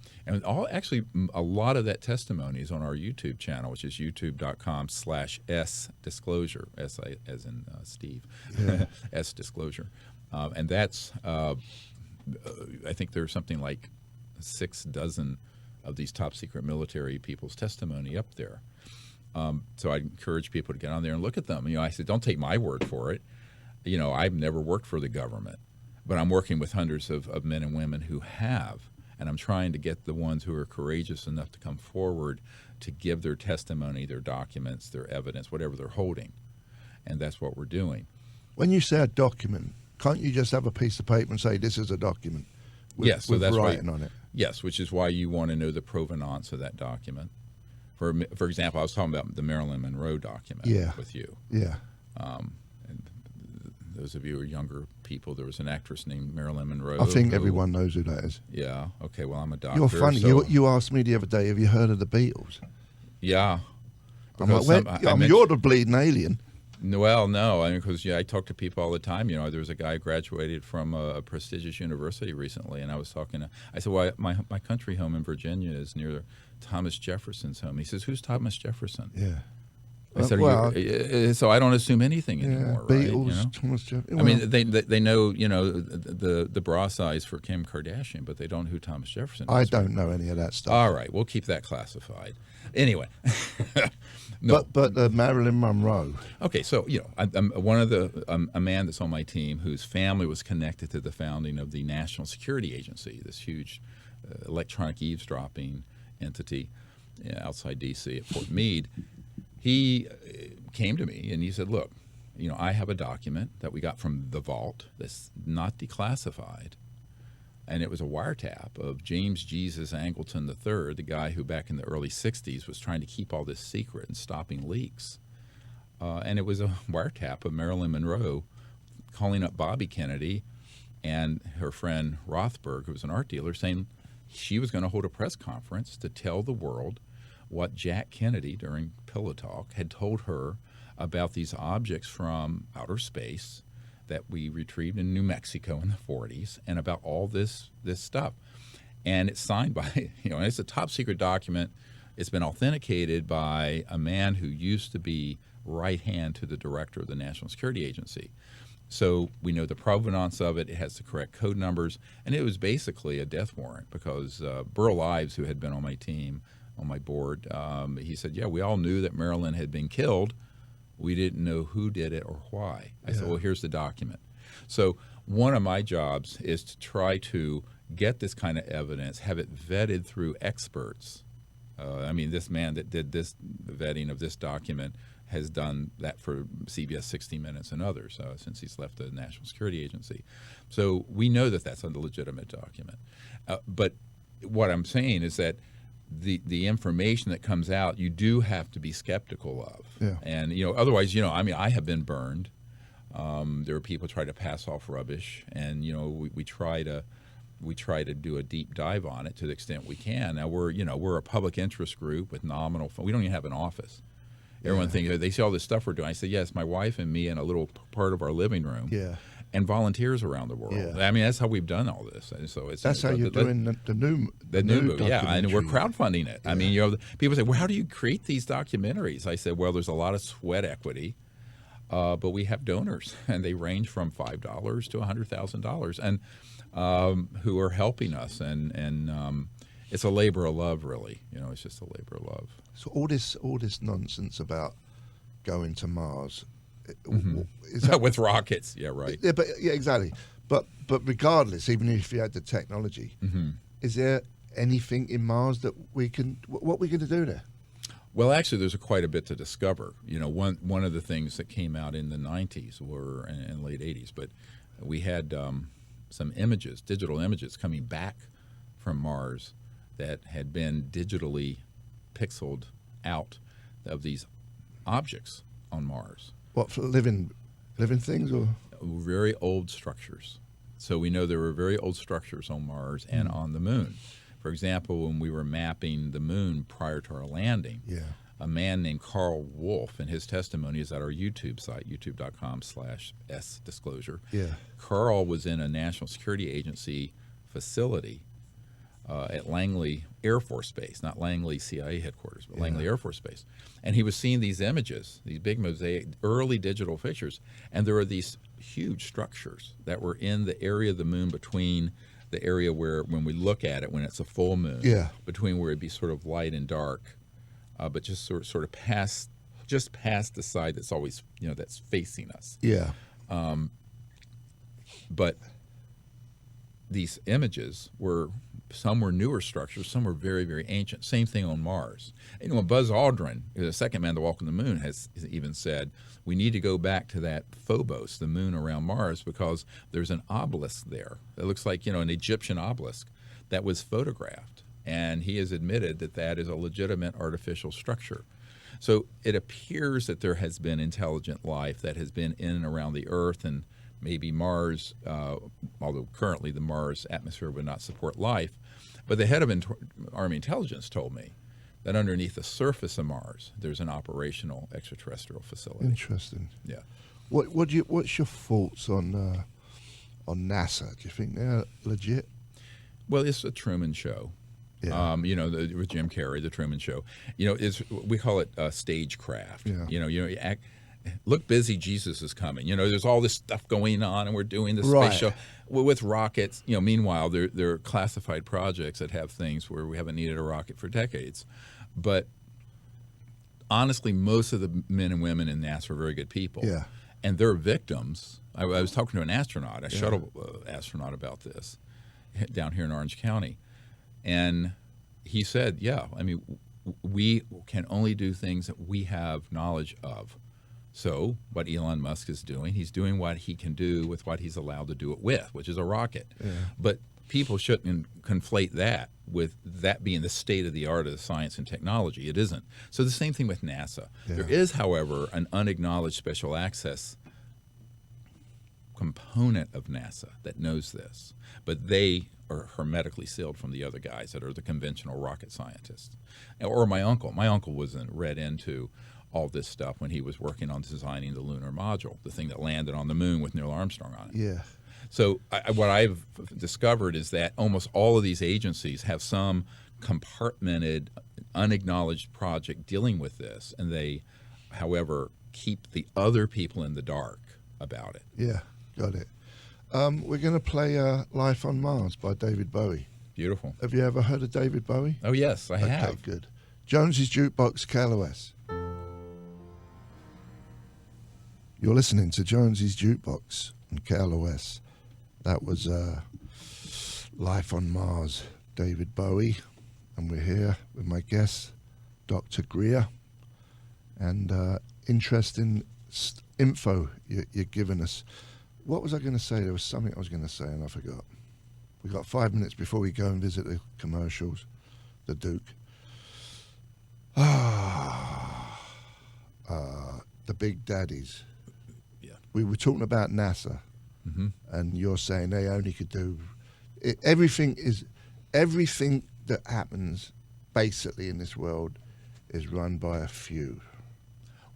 a lot of that testimony is on our YouTube channel, which is youtube.com/sdisclosure, S as in Steve, Yeah. S disclosure. And that's, I think there's something like 6 dozen of these top secret military people's testimony up there. So I encourage people to get on there and look at them. I said, don't take my word for it. I've never worked for the government, but I'm working with hundreds of men and women who have, and I'm trying to get the ones who are courageous enough to come forward to give their testimony, their documents, their evidence, whatever they're holding. And that's what we're doing. When you say a document, can't you just have a piece of paper and say this is a document Yes, so with that's writing right. on it? Yes, which is why you want to know the provenance of that document. For example, I was talking about the Marilyn Monroe document with you. Yeah. And those of you who are younger people, there was an actress named Marilyn Monroe. I think everyone knows who that is. Yeah. Okay. Well, I'm a doctor. You're funny. So, You asked me the other day, have you heard of the Beatles? yeah. I'm like, Because you're the bleeding alien. Well, no, because I talk to people all the time. There was a guy who graduated from a prestigious university recently, and I was talking. I said, "Well, my country home in Virginia is near Thomas Jefferson's home." He says, "Who's Thomas Jefferson?" Yeah. I said, so I don't assume anything anymore, Beatles, right? Thomas Jefferson. I mean, they know the bra size for Kim Kardashian, but they don't know who Thomas Jefferson is. I don't know any of that stuff. All right, we'll keep that classified. Anyway, No. But Marilyn Monroe. Okay, so I'm one of the a man that's on my team whose family was connected to the founding of the National Security Agency, this huge electronic eavesdropping entity outside D.C. at Fort Meade. He came to me and he said, "Look, I have a document that we got from the vault that's not declassified." And it was a wiretap of James Jesus Angleton III, the guy who back in the early 60s was trying to keep all this secret and stopping leaks. And it was a wiretap of Marilyn Monroe calling up Bobby Kennedy and her friend Rothberg, who was an art dealer, saying she was going to hold a press conference to tell the world what Jack Kennedy, during Pillow Talk, had told her about these objects from outer space that we retrieved in New Mexico in the 40s, and about all this stuff. And it's signed by, and it's a top secret document. It's been authenticated by a man who used to be right hand to the director of the National Security Agency. So we know the provenance of it. It has the correct code numbers. And it was basically a death warrant because Burl Ives, who had been on my team, on my board, he said, yeah, we all knew that Marilyn had been killed. We didn't know who did it or why. I said, well, here's the document. So one of my jobs is to try to get this kind of evidence, have it vetted through experts. This man that did this vetting of this document has done that for CBS 60 Minutes and others since he's left the National Security Agency. So we know that that's a legitimate document. But what I'm saying is that the information that comes out, you do have to be skeptical of. Yeah. And, otherwise, I have been burned. There are people try to pass off rubbish, and, we try to do a deep dive on it to the extent we can. Now, we're a public interest group with nominal – we don't even have an office. Everyone thinks – they see all this stuff we're doing. I said, yes, my wife and me in a little part of our living room. Yeah. And volunteers around the world. Yeah. That's how we've done all this. And so that's how you're doing the new movie. Yeah, and we're crowdfunding it. Yeah. People say, well, how do you create these documentaries? I said, well, there's a lot of sweat equity, but we have donors, and they range from $5 to $100,000, and who are helping us. And it's a labor of love, really. It's just a labor of love. So all this nonsense about going to Mars. Mm-hmm. With rockets, yeah, right. Yeah, exactly. But regardless, even if you had the technology, is there anything in Mars that we can? What are we going to do there? Well, actually, there's quite a bit to discover. One of the things that came out in the 90s and late 80s, but we had some images, digital images, coming back from Mars that had been digitally pixeled out of these objects on Mars. What, for living things or? Very old structures. So we know there were very old structures on Mars and on the moon. For example, when we were mapping the moon prior to our landing, a man named Carl Wolf, and his testimony is at our YouTube site, youtube.com/sdisclosure. Yeah. Carl was in a National Security Agency facility at Langley Air Force Base, not Langley CIA headquarters, but Langley Air Force Base. And he was seeing these images, these big mosaic, early digital pictures, and there were these huge structures that were in the area of the moon between the area where, when we look at it, when it's a full moon, between where it'd be sort of light and dark, but just sort of past the side that's always, that's facing us. Yeah. But these images some were newer structures, some were very, very ancient. Same thing on Mars. Buzz Aldrin, the second man to walk on the moon, has even said, we need to go back to that Phobos, the moon around Mars, because there's an obelisk there. It looks like, an Egyptian obelisk that was photographed. And he has admitted that that is a legitimate artificial structure. So it appears that there has been intelligent life that has been in and around the Earth, and maybe Mars, although currently the Mars atmosphere would not support life. But the head of Army Intelligence told me that underneath the surface of Mars, there's an operational extraterrestrial facility. Interesting. Yeah. What's your thoughts on NASA? Do you think they're legit? Well, it's a Truman Show. Yeah. With Jim Carrey, the Truman Show. We call it stagecraft. Yeah. You act. Look busy, Jesus is coming. There's all this stuff going on, and we're doing this space show with rockets. Meanwhile, there are classified projects that have things where we haven't needed a rocket for decades. But honestly, most of the men and women in NASA are very good people. Yeah. And they're victims. I was talking to an astronaut, a shuttle astronaut, about this down here in Orange County. And he said, yeah, I mean, we can only do things that we have knowledge of. So what Elon Musk is doing, he's doing what he can do with what he's allowed to do it with, which is a rocket. Yeah. But people shouldn't conflate that with that being the state of the art of the science and technology. It isn't. So the same thing with NASA. Yeah. There is, however, an unacknowledged special access component of NASA that knows this, but they are hermetically sealed from the other guys that are the conventional rocket scientists. Or my uncle. My uncle wasn't read into all this stuff when he was working on designing the lunar module, the thing that landed on the moon with Neil Armstrong on it. Yeah. So what I've discovered is that almost all of these agencies have some compartmented, unacknowledged project dealing with this, and they, however, keep the other people in the dark about it. Yeah, got it. We're going to play Life on Mars by David Bowie. Beautiful. Have you ever heard of David Bowie? Oh, yes, I Okay, have. good. Jonesy's Jukebox, KLOS. You're listening to Jonesy's Jukebox on KLOS. That was Life on Mars, David Bowie. And we're here with my guest, Dr. Greer. And interesting info you're giving us. What was I going to say? There was something I was going to say and I forgot. We've got 5 minutes before we go and visit the commercials, the Duke. The big daddies. Yeah. We were talking about NASA, and you're saying they only could do everything that happens basically in this world is run by a few.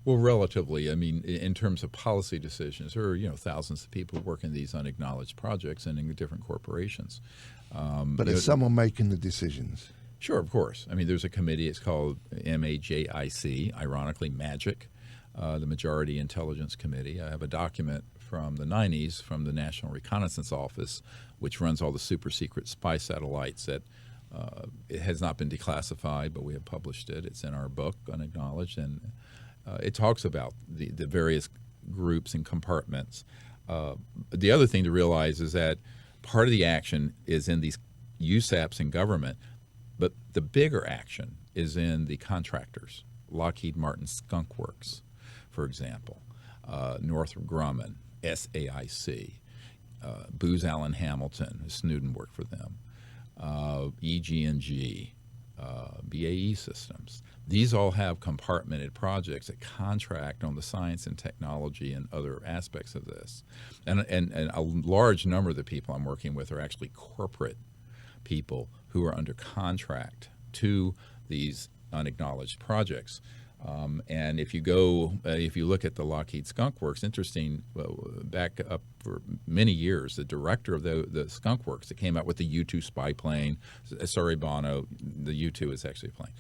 Well, relatively. I mean, in terms of policy decisions, there are thousands of people working these unacknowledged projects and in different corporations. But there's someone making the decisions. Sure, of course. I mean, there's a committee. It's called MAJIC, ironically, MAGIC, the Majority Intelligence Committee. I have a document from the 90s from the National Reconnaissance Office, which runs all the super secret spy satellites that it has not been declassified, but we have published it. It's in our book, Unacknowledged, and it talks about the various groups and compartments. The other thing to realize is that part of the action is in these USAPs in government, but the bigger action is in the contractors, Lockheed Martin Skunk Works, for example, Northrop Grumman, SAIC, Booz Allen Hamilton, Snowden worked for them, EG&G, BAE Systems. These all have compartmented projects that contract on the science and technology and other aspects of this. And a large number of the people I'm working with are actually corporate people who are under contract to these unacknowledged projects. And if you look at the Lockheed Skunk Works, interesting, back up for many years, the director of the Skunk Works that came out with the U-2 spy plane, sorry, Bono, the U-2 is actually a plane.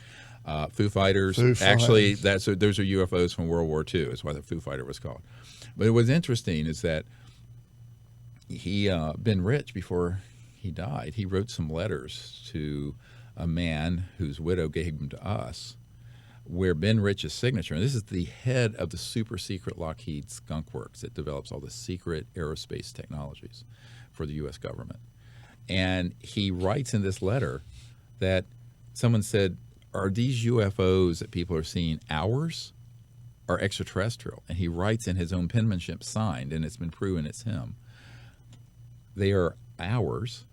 Foo Fighters, actually, those are UFOs from World War II, is why the Foo Fighter was called. But what's interesting is that he been rich before he died. He wrote some letters to a man whose widow gave him to us, where Ben Rich's signature, and this is the head of the super secret Lockheed Skunk Works that develops all the secret aerospace technologies for the U.S. government. And he writes in this letter that someone said, are these UFOs that people are seeing ours or extraterrestrial? And he writes in his own penmanship, signed, and it's been proven it's him. They are ours,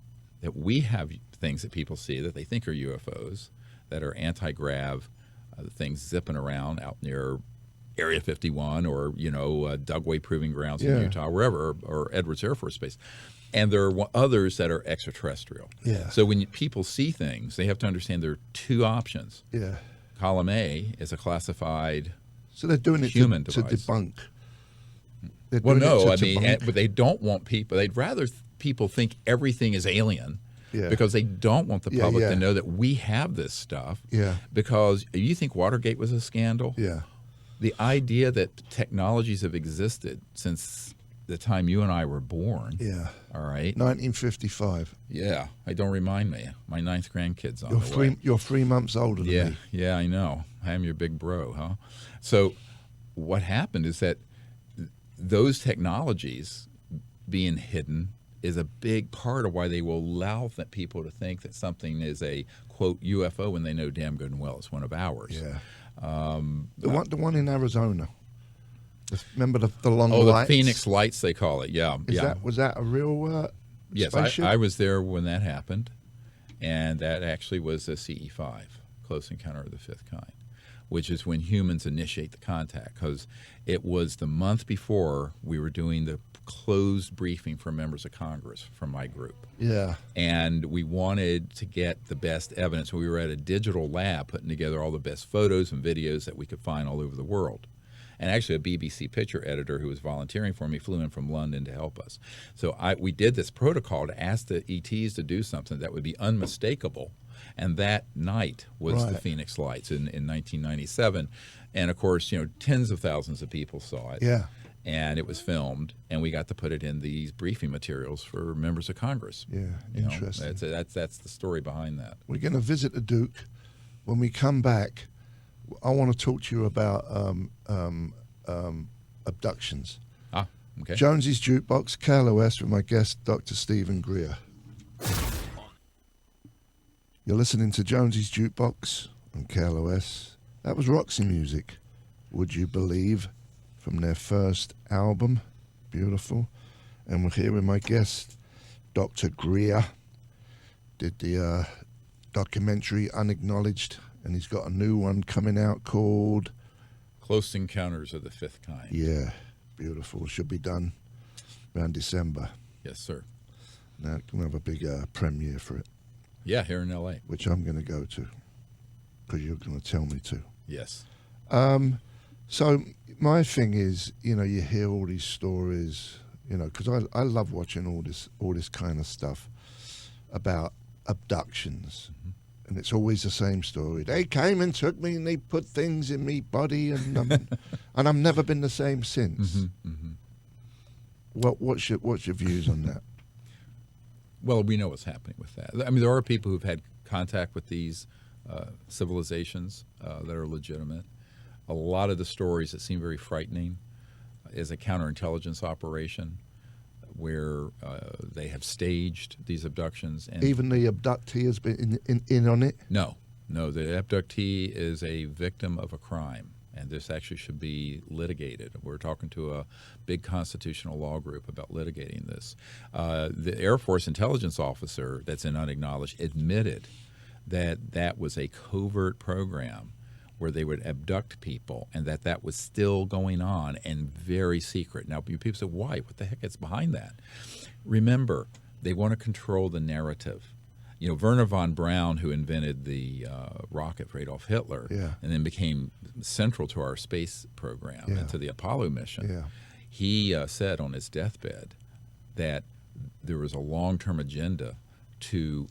that we have things that people see that they think are UFOs, that are anti-grav, things zipping around out near Area 51 or, Dugway Proving Grounds in Utah, wherever, or Edwards Air Force Base. And there are others that are extraterrestrial. Yeah. So when people see things, they have to understand there are two options. Yeah. Column A is a classified So they're doing it human to device. debunk. Well, no, but they don't want people. They'd rather people think everything is alien. Yeah. Because they don't want the public yeah. to know that we have this stuff. Yeah. Because you think Watergate was a scandal? Yeah. The idea that technologies have existed since the time you and I were born. Yeah. All right. 1955. Yeah. Don't remind me. My 9th grandkid's on the way. You're 3 months older than me. Yeah, I know. I'm your big bro, huh? So what happened is that those technologies being hidden is a big part of why they will allow people to think that something is a, quote, UFO when they know damn good and well it's one of ours. Yeah. The one in Arizona. Remember the long the lights? Phoenix lights, they call it. Yeah. Was that a real yes, spaceship? I was there when that happened, and that actually was a CE-5, Close Encounter of the Fifth Kind, which is when humans initiate the contact, because it was the month before we were doing the closed briefing for members of Congress from my group. Yeah. And we wanted to get the best evidence. We were at a digital lab putting together all the best photos and videos that we could find all over the world. And actually a BBC picture editor who was volunteering for me flew in from London to help us. So we did this protocol to ask the ETs to do something that would be unmistakable. And that night was the Phoenix Lights in 1997. And of course, tens of thousands of people saw it. Yeah. And it was filmed, and we got to put it in these briefing materials for members of Congress. Yeah, interesting. That's the story behind that. We're going to visit the Duke. When we come back, I want to talk to you about abductions. Ah, okay. Jonesy's Jukebox, KLOS, with my guest, Dr. Stephen Greer. You're listening to Jonesy's Jukebox on KLOS. That was Roxy Music, Would You Believe, from their first album. Beautiful. And we're here with my guest, Dr. Greer. Did the documentary Unacknowledged, and he's got a new one coming out called Close Encounters of the Fifth Kind. Yeah, beautiful. Should be done around December. Yes, sir. Now we'll have a big premiere for it. Yeah, here in L.A. Which I'm going to go to, because you're going to tell me to. Yes. So my thing is, you hear all these stories, because I love watching all this kind of stuff about abductions. Mm-hmm. And it's always the same story. They came and took me, and they put things in me body, and and I've never been the same since. Mm-hmm. Mm-hmm. What's your views on that? Well, we know what's happening with that. I mean, there are people who've had contact with these civilizations that are legitimate. A lot of the stories that seem very frightening is a counterintelligence operation where they have staged these abductions. And even the abductee has been in on it? No, the abductee is a victim of a crime, and this actually should be litigated. We're talking to a big constitutional law group about litigating this. The Air Force intelligence officer that's in Unacknowledged admitted that was a covert program where they would abduct people, and that was still going on and very secret. Now, people say, why? What the heck is behind that? Remember, they want to control the narrative. Werner von Braun, who invented the rocket for Adolf Hitler, and then became central to our space program and to the Apollo mission, he said on his deathbed that there was a long-term agenda to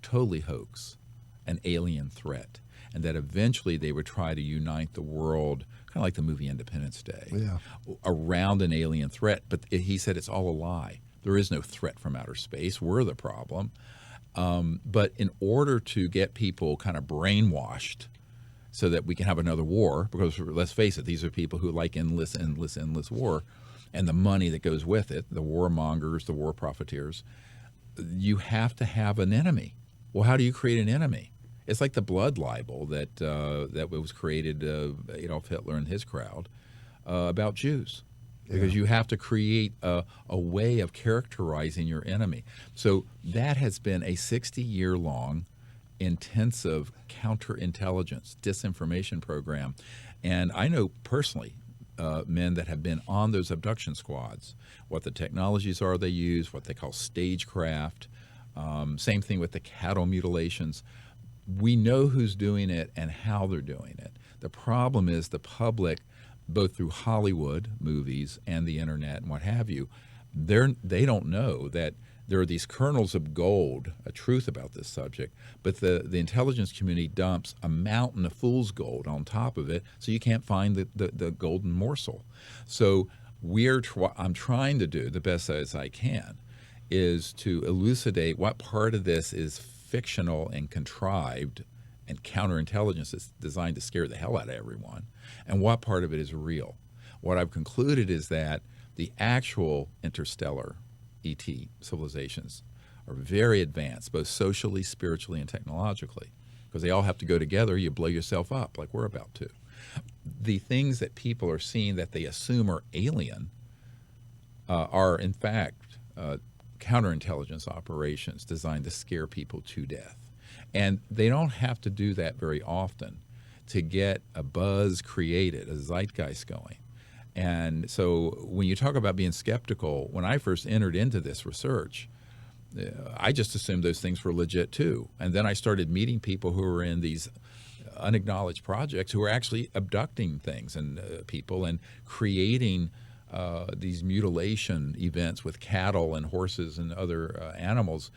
totally hoax an alien threat, and that eventually they would try to unite the world, kind of like the movie Independence Day, around an alien threat. But he said it's all a lie. There is no threat from outer space. We're the problem. But in order to get people kind of brainwashed so that we can have another war, because let's face it, these are people who like endless war, and the money that goes with it, the warmongers, the war profiteers, you have to have an enemy. Well, how do you create an enemy? It's like the blood libel that was created, Adolf Hitler and his crowd, about Jews. Because you have to create a way of characterizing your enemy. So that has been a 60-year-long intensive counterintelligence disinformation program. And I know personally men that have been on those abduction squads, what the technologies are they use, what they call stagecraft. Same thing with the cattle mutilations. We know who's doing it and how they're doing it. The problem is the public, both through Hollywood movies and the internet and what have you, they don't know that there are these kernels of gold, a truth about this subject, but the intelligence community dumps a mountain of fool's gold on top of it, so you can't find the golden morsel. So I'm trying to do the best as I can is to elucidate what part of this is fictional and contrived and counterintelligence that's designed to scare the hell out of everyone, and what part of it is real. What I've concluded is that the actual interstellar ET civilizations are very advanced, both socially, spiritually, and technologically, because they all have to go together. You blow yourself up like we're about to. The things that people are seeing that they assume are alien are, in fact, counterintelligence operations designed to scare people to death. And they don't have to do that very often to get a buzz created, a zeitgeist going. And so when you talk about being skeptical, when I first entered into this research, I just assumed those things were legit too. And then I started meeting people who were in these unacknowledged projects who were actually abducting things and people and creating these mutilation events with cattle and horses and other animals.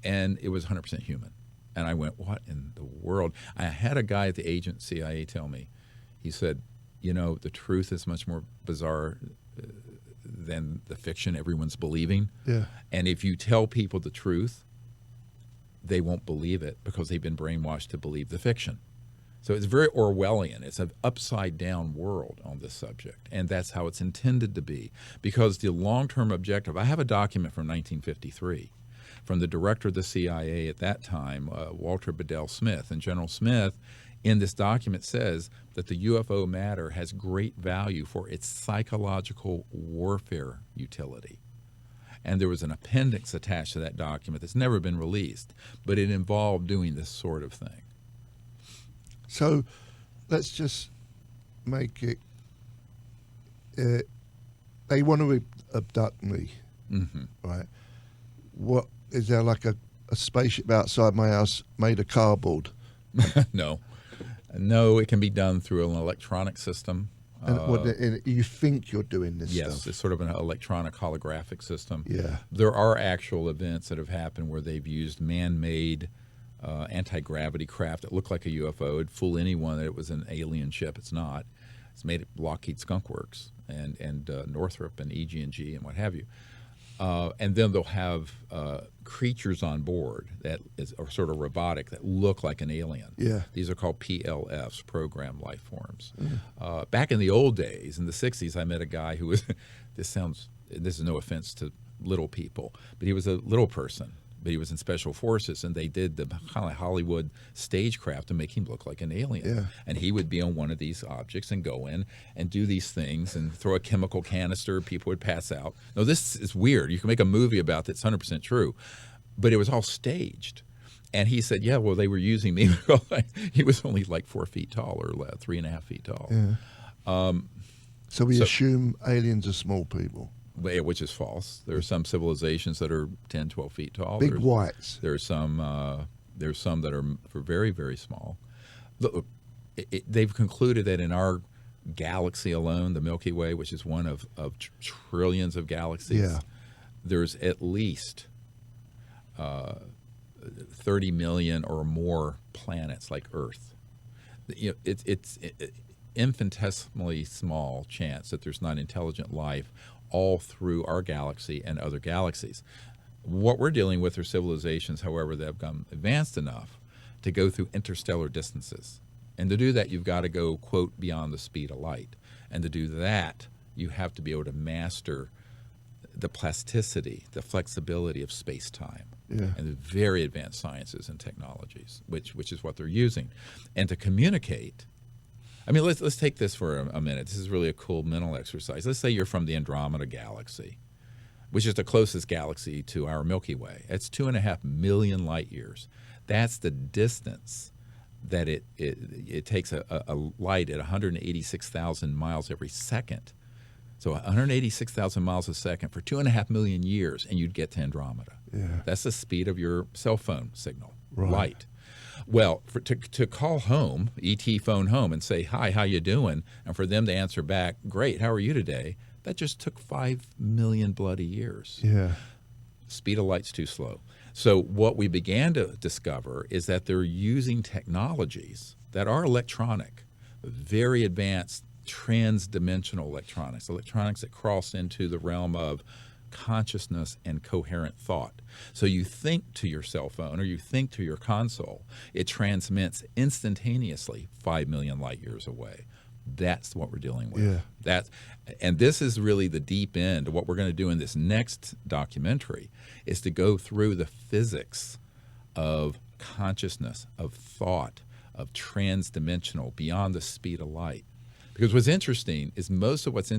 And it was 100% human. And I went, what in the world? I had a guy at the agent CIA tell me, he said, you know, the truth is much more bizarre than the fiction everyone's believing. Yeah. And if you tell people the truth, they won't believe it because they've been brainwashed to believe the fiction. So it's very Orwellian. It's an upside-down world on this subject, and that's how it's intended to be. Because the long-term objective, I have a document from 1953 from the director of the CIA at that time, Walter Bedell Smith. And General Smith, in this document, says that the UFO matter has great value for its psychological warfare utility. And there was an appendix attached to that document that's never been released, but it involved doing this sort of thing. So let's just make it, they want to abduct me, right? What, is there like a spaceship outside my house made of cardboard? No. No, it can be done through an electronic system. And you think you're doing this stuff? Yes, it's sort of an electronic holographic system. Yeah. There are actual events that have happened where they've used man-made anti-gravity craft that looked like a UFO. It'd fool anyone that it was an alien ship. It's not. It's made at Lockheed Skunk Works and Northrop and EG&G and what have you. And then they'll have creatures on board that are sort of robotic that look like an alien. Yeah. These are called PLFs, programmed life forms. Back in the old days, in the 60s, I met a guy who was, this is no offense to little people, but he was a little person. But he was in special forces, and they did the kind of Hollywood stagecraft to make him look like an alien. Yeah. And he would be on one of these objects and go in and do these things and throw a chemical canister. People would pass out. Now, this is weird. You can make a movie about that's 100% true, but it was all staged. And he said, yeah, well, they were using me because he was only like 4 feet tall or 3.5 feet tall. Yeah. So we assume aliens are small people. Which is false. There are some civilizations that are 10, 12 feet tall. Big whites. There's some that are very, very small. Look, they've concluded that in our galaxy alone, the Milky Way, which is one of trillions of galaxies, there's at least 30 million or more planets like Earth. You know, it's infinitesimally small chance that there's not intelligent life all through our galaxy and other galaxies. What we're dealing with are civilizations, however, that have become advanced enough to go through interstellar distances. And to do that, you've got to go, quote, beyond the speed of light. And to do that, you have to be able to master the plasticity, the flexibility of space-time. And the very advanced sciences and technologies, which is what they're using. And to communicate, I mean, let's take this for a minute. This is really a cool mental exercise. Let's say you're from the Andromeda Galaxy, which is the closest galaxy to our Milky Way. It's 2.5 million light years. That's the distance that it takes a light at 186,000 miles every second. So 186,000 miles a second for 2.5 million years, and you'd get to Andromeda. That's the speed of your cell phone signal, light. Well, to call home, ET phone home, and say, hi, how you doing? And for them to answer back, great, how are you today? That just took 5 million bloody years. Speed of light's too slow. So what we began to discover is that they're using technologies that are electronic, very advanced trans-dimensional electronics that cross into the realm of consciousness and coherent thought. So you think to your cell phone or you think to your console, it transmits instantaneously 5 million light years away. That's what we're dealing with. Yeah. And this is really the deep end. What we're going to do in this next documentary is to go through the physics of consciousness, of thought, of transdimensional, beyond the speed of light. Because what's interesting is most of what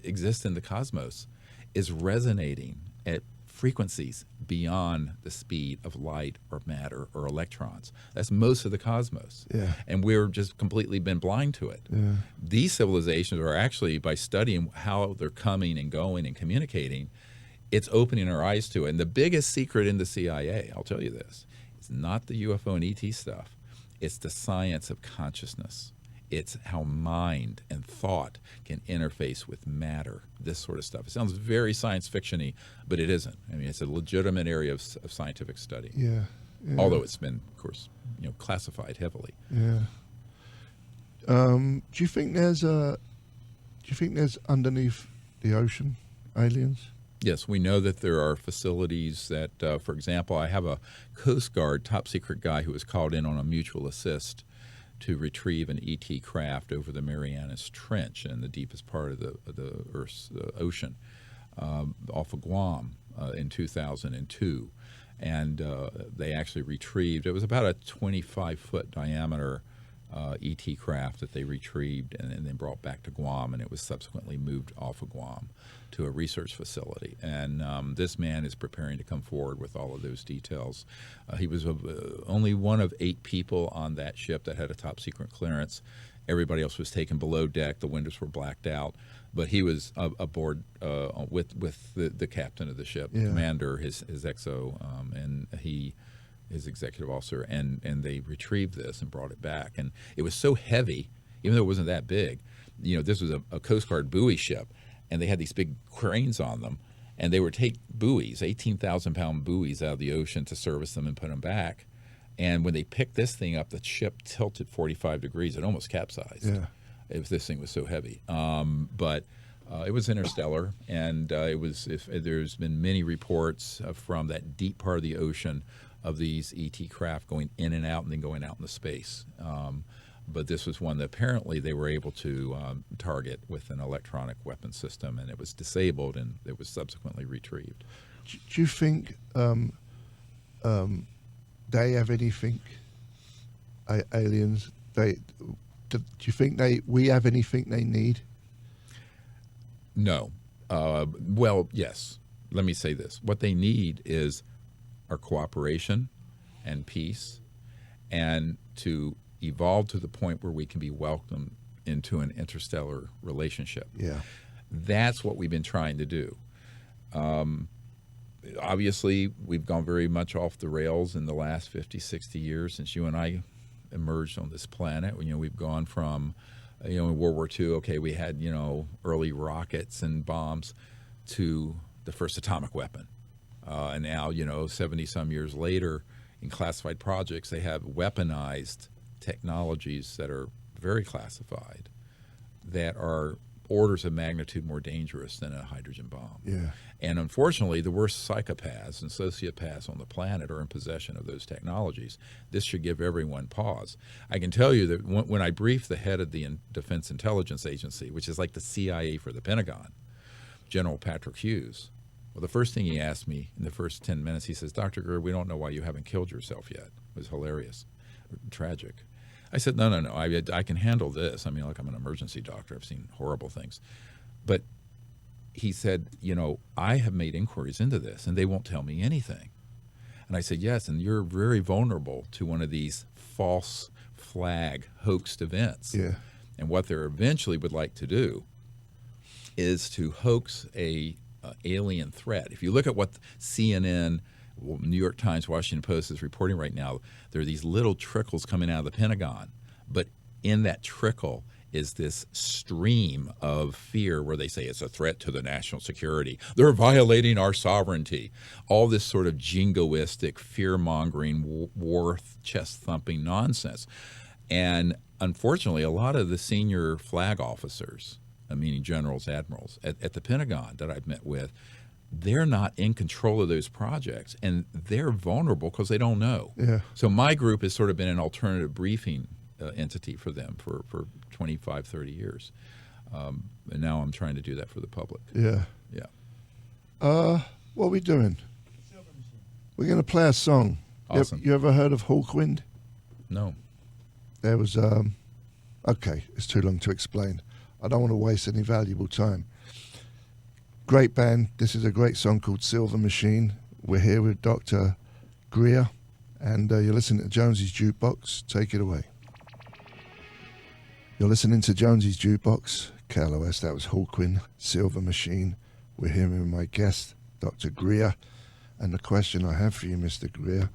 exists in the cosmos is resonating at frequencies beyond the speed of light or matter or electrons. That's most of the cosmos. Yeah. And we're just completely been blind to it. Yeah. These civilizations are actually, by studying how they're coming and going and communicating, it's opening our eyes to it. And the biggest secret in the CIA, I'll tell you this, it's not the UFO and ET stuff. It's the science of consciousness. It's how mind and thought can interface with matter, this sort of stuff. It sounds very science fiction-y, but it isn't. I mean, it's a legitimate area of scientific study. Yeah. Although it's been, of course, classified heavily. Yeah. Do you think there's underneath the ocean aliens? Yes, we know that there are facilities that, for example, I have a Coast Guard top secret guy who was called in on a mutual assist to retrieve an ET craft over the Marianas Trench in the deepest part of the Earth's ocean off of Guam in 2002. And they actually retrieved, it was about a 25-foot diameter ET craft that they retrieved and then brought back to Guam, and it was subsequently moved off of Guam to a research facility. And this man is preparing to come forward with all of those details. He was only one of 8 people on that ship that had a top secret clearance. Everybody else was taken below deck. The windows were blacked out. But he was aboard with the captain of the ship, the commander, his XO, and his executive officer, and they retrieved this and brought it back. And it was so heavy, even though it wasn't that big. This was a Coast Guard buoy ship, and they had these big cranes on them, and they would take buoys, 18,000-pound buoys out of the ocean to service them and put them back. And when they picked this thing up, the ship tilted 45 degrees. It almost capsized. Yeah. This thing was so heavy. But it was interstellar, and there's been many reports from that deep part of the ocean of these ET craft going in and out and then going out into space. But this was one that apparently they were able to target with an electronic weapon system, and it was disabled, and it was subsequently retrieved. Do you think they have anything, aliens? Do you think we have anything they need? No. Well, yes. Let me say this. What they need is our cooperation and peace, and to evolve to the point where we can be welcomed into an interstellar relationship. Yeah. That's what we've been trying to do. Obviously, we've gone very much off the rails in the last 50, 60 years since you and I emerged on this planet. We've gone from, in World War II, okay, we had, early rockets and bombs to the first atomic weapon. And now, 70-some years later, in classified projects, they have weaponized technologies that are very classified, that are orders of magnitude more dangerous than a hydrogen bomb. Yeah. And unfortunately, the worst psychopaths and sociopaths on the planet are in possession of those technologies. This should give everyone pause. I can tell you that when I briefed the head of the Defense Intelligence Agency, which is like the CIA for the Pentagon, General Patrick Hughes, well, the first thing he asked me in the first 10 minutes, he says, "Dr. Greer, we don't know why you haven't killed yourself yet." It was hilarious, tragic. I said, no, I can handle this. I mean, like, I'm an emergency doctor. I've seen horrible things. But he said, I have made inquiries into this, and they won't tell me anything. And I said, yes, and you're very vulnerable to one of these false flag hoaxed events. Yeah. And what they eventually would like to do is to hoax a alien threat. If you look at what CNN, New York Times, Washington Post is reporting right now, there are these little trickles coming out of the Pentagon. But in that trickle is this stream of fear where they say it's a threat to the national security. They're violating our sovereignty. All this sort of jingoistic, fear-mongering, war chest-thumping nonsense. And unfortunately, a lot of the senior flag officers, meaning generals, admirals, at the Pentagon that I've met with, they're not in control of those projects, and they're vulnerable because they don't know. Yeah. So my group has sort of been an alternative briefing entity for them for 25, 30 years. And now I'm trying to do that for the public. Yeah. Yeah. What are we doing? We're going to play a song. Awesome. You ever heard of Hawkwind? No. There was, okay, it's too long to explain. I don't want to waste any valuable time. Great band. This is a great song called Silver Machine. We're here with Dr. Greer, and you're listening to Jonesy's Jukebox. Take it away. You're listening to Jonesy's Jukebox. KLOS, that was Hawkwind, Silver Machine. We're here with my guest, Dr. Greer. And the question I have for you, Mr. Greer,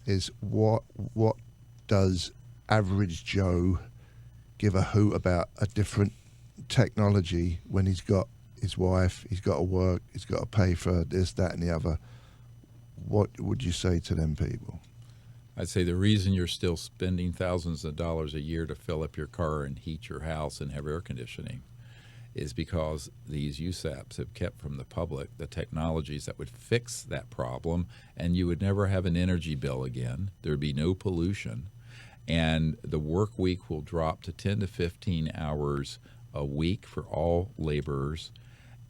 is what does average Joe give a hoot about a different technology when he's got his wife, he's got to work, he's got to pay for this, that, and the other? What would you say to them people? I'd say the reason you're still spending thousands of dollars a year to fill up your car and heat your house and have air conditioning is because these USAPs have kept from the public the technologies that would fix that problem, and you would never have an energy bill again. There would be no pollution, and the work week will drop to 10 to 15 hours a week for all laborers,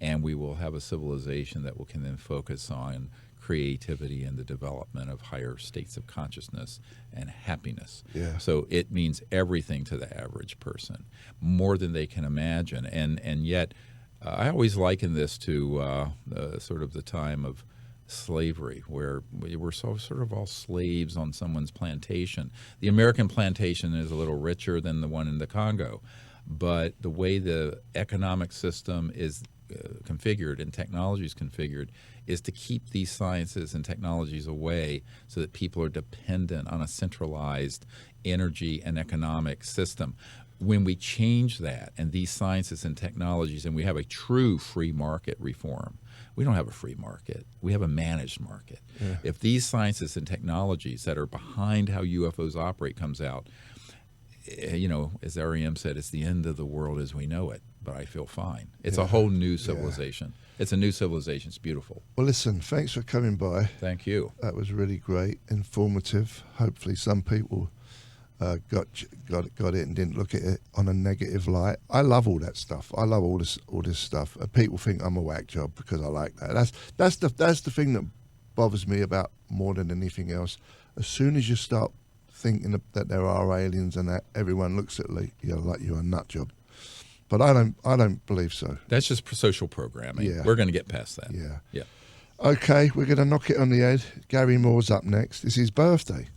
and we will have a civilization that can then focus on creativity and the development of higher states of consciousness and happiness. Yeah. So it means everything to the average person, more than they can imagine. And yet, I always liken this to sort of the time of slavery, where we were sort of all slaves on someone's plantation. The American plantation is a little richer than the one in the Congo, but the way the economic system is configured and technology is configured is to keep these sciences and technologies away so that people are dependent on a centralized energy and economic system. When we change that and these sciences and technologies, and we have a true free market reform, we don't have a free market. We have a managed market. Yeah. If these sciences and technologies that are behind how UFOs operate comes out, as REM said, it's the end of the world as we know it, but I feel fine. It's a whole new civilization. Yeah. It's a new civilization. It's beautiful. Well, listen, thanks for coming by. Thank you. That was really great, informative. Hopefully some people got it and didn't look at it on a negative light. I love all that stuff. I love all this stuff. People think I'm a whack job because I like that. That's the thing that bothers me about more than anything else. As soon as you start thinking that there are aliens and that everyone looks at you like you're a nut job, but I don't believe so. That's just social programming. Yeah. We're going to get past that. Yeah. Okay, we're going to knock it on the head. Gary Moore's up next. It's his birthday.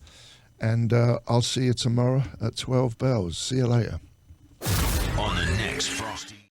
And I'll see you tomorrow at 12 bells. See you later.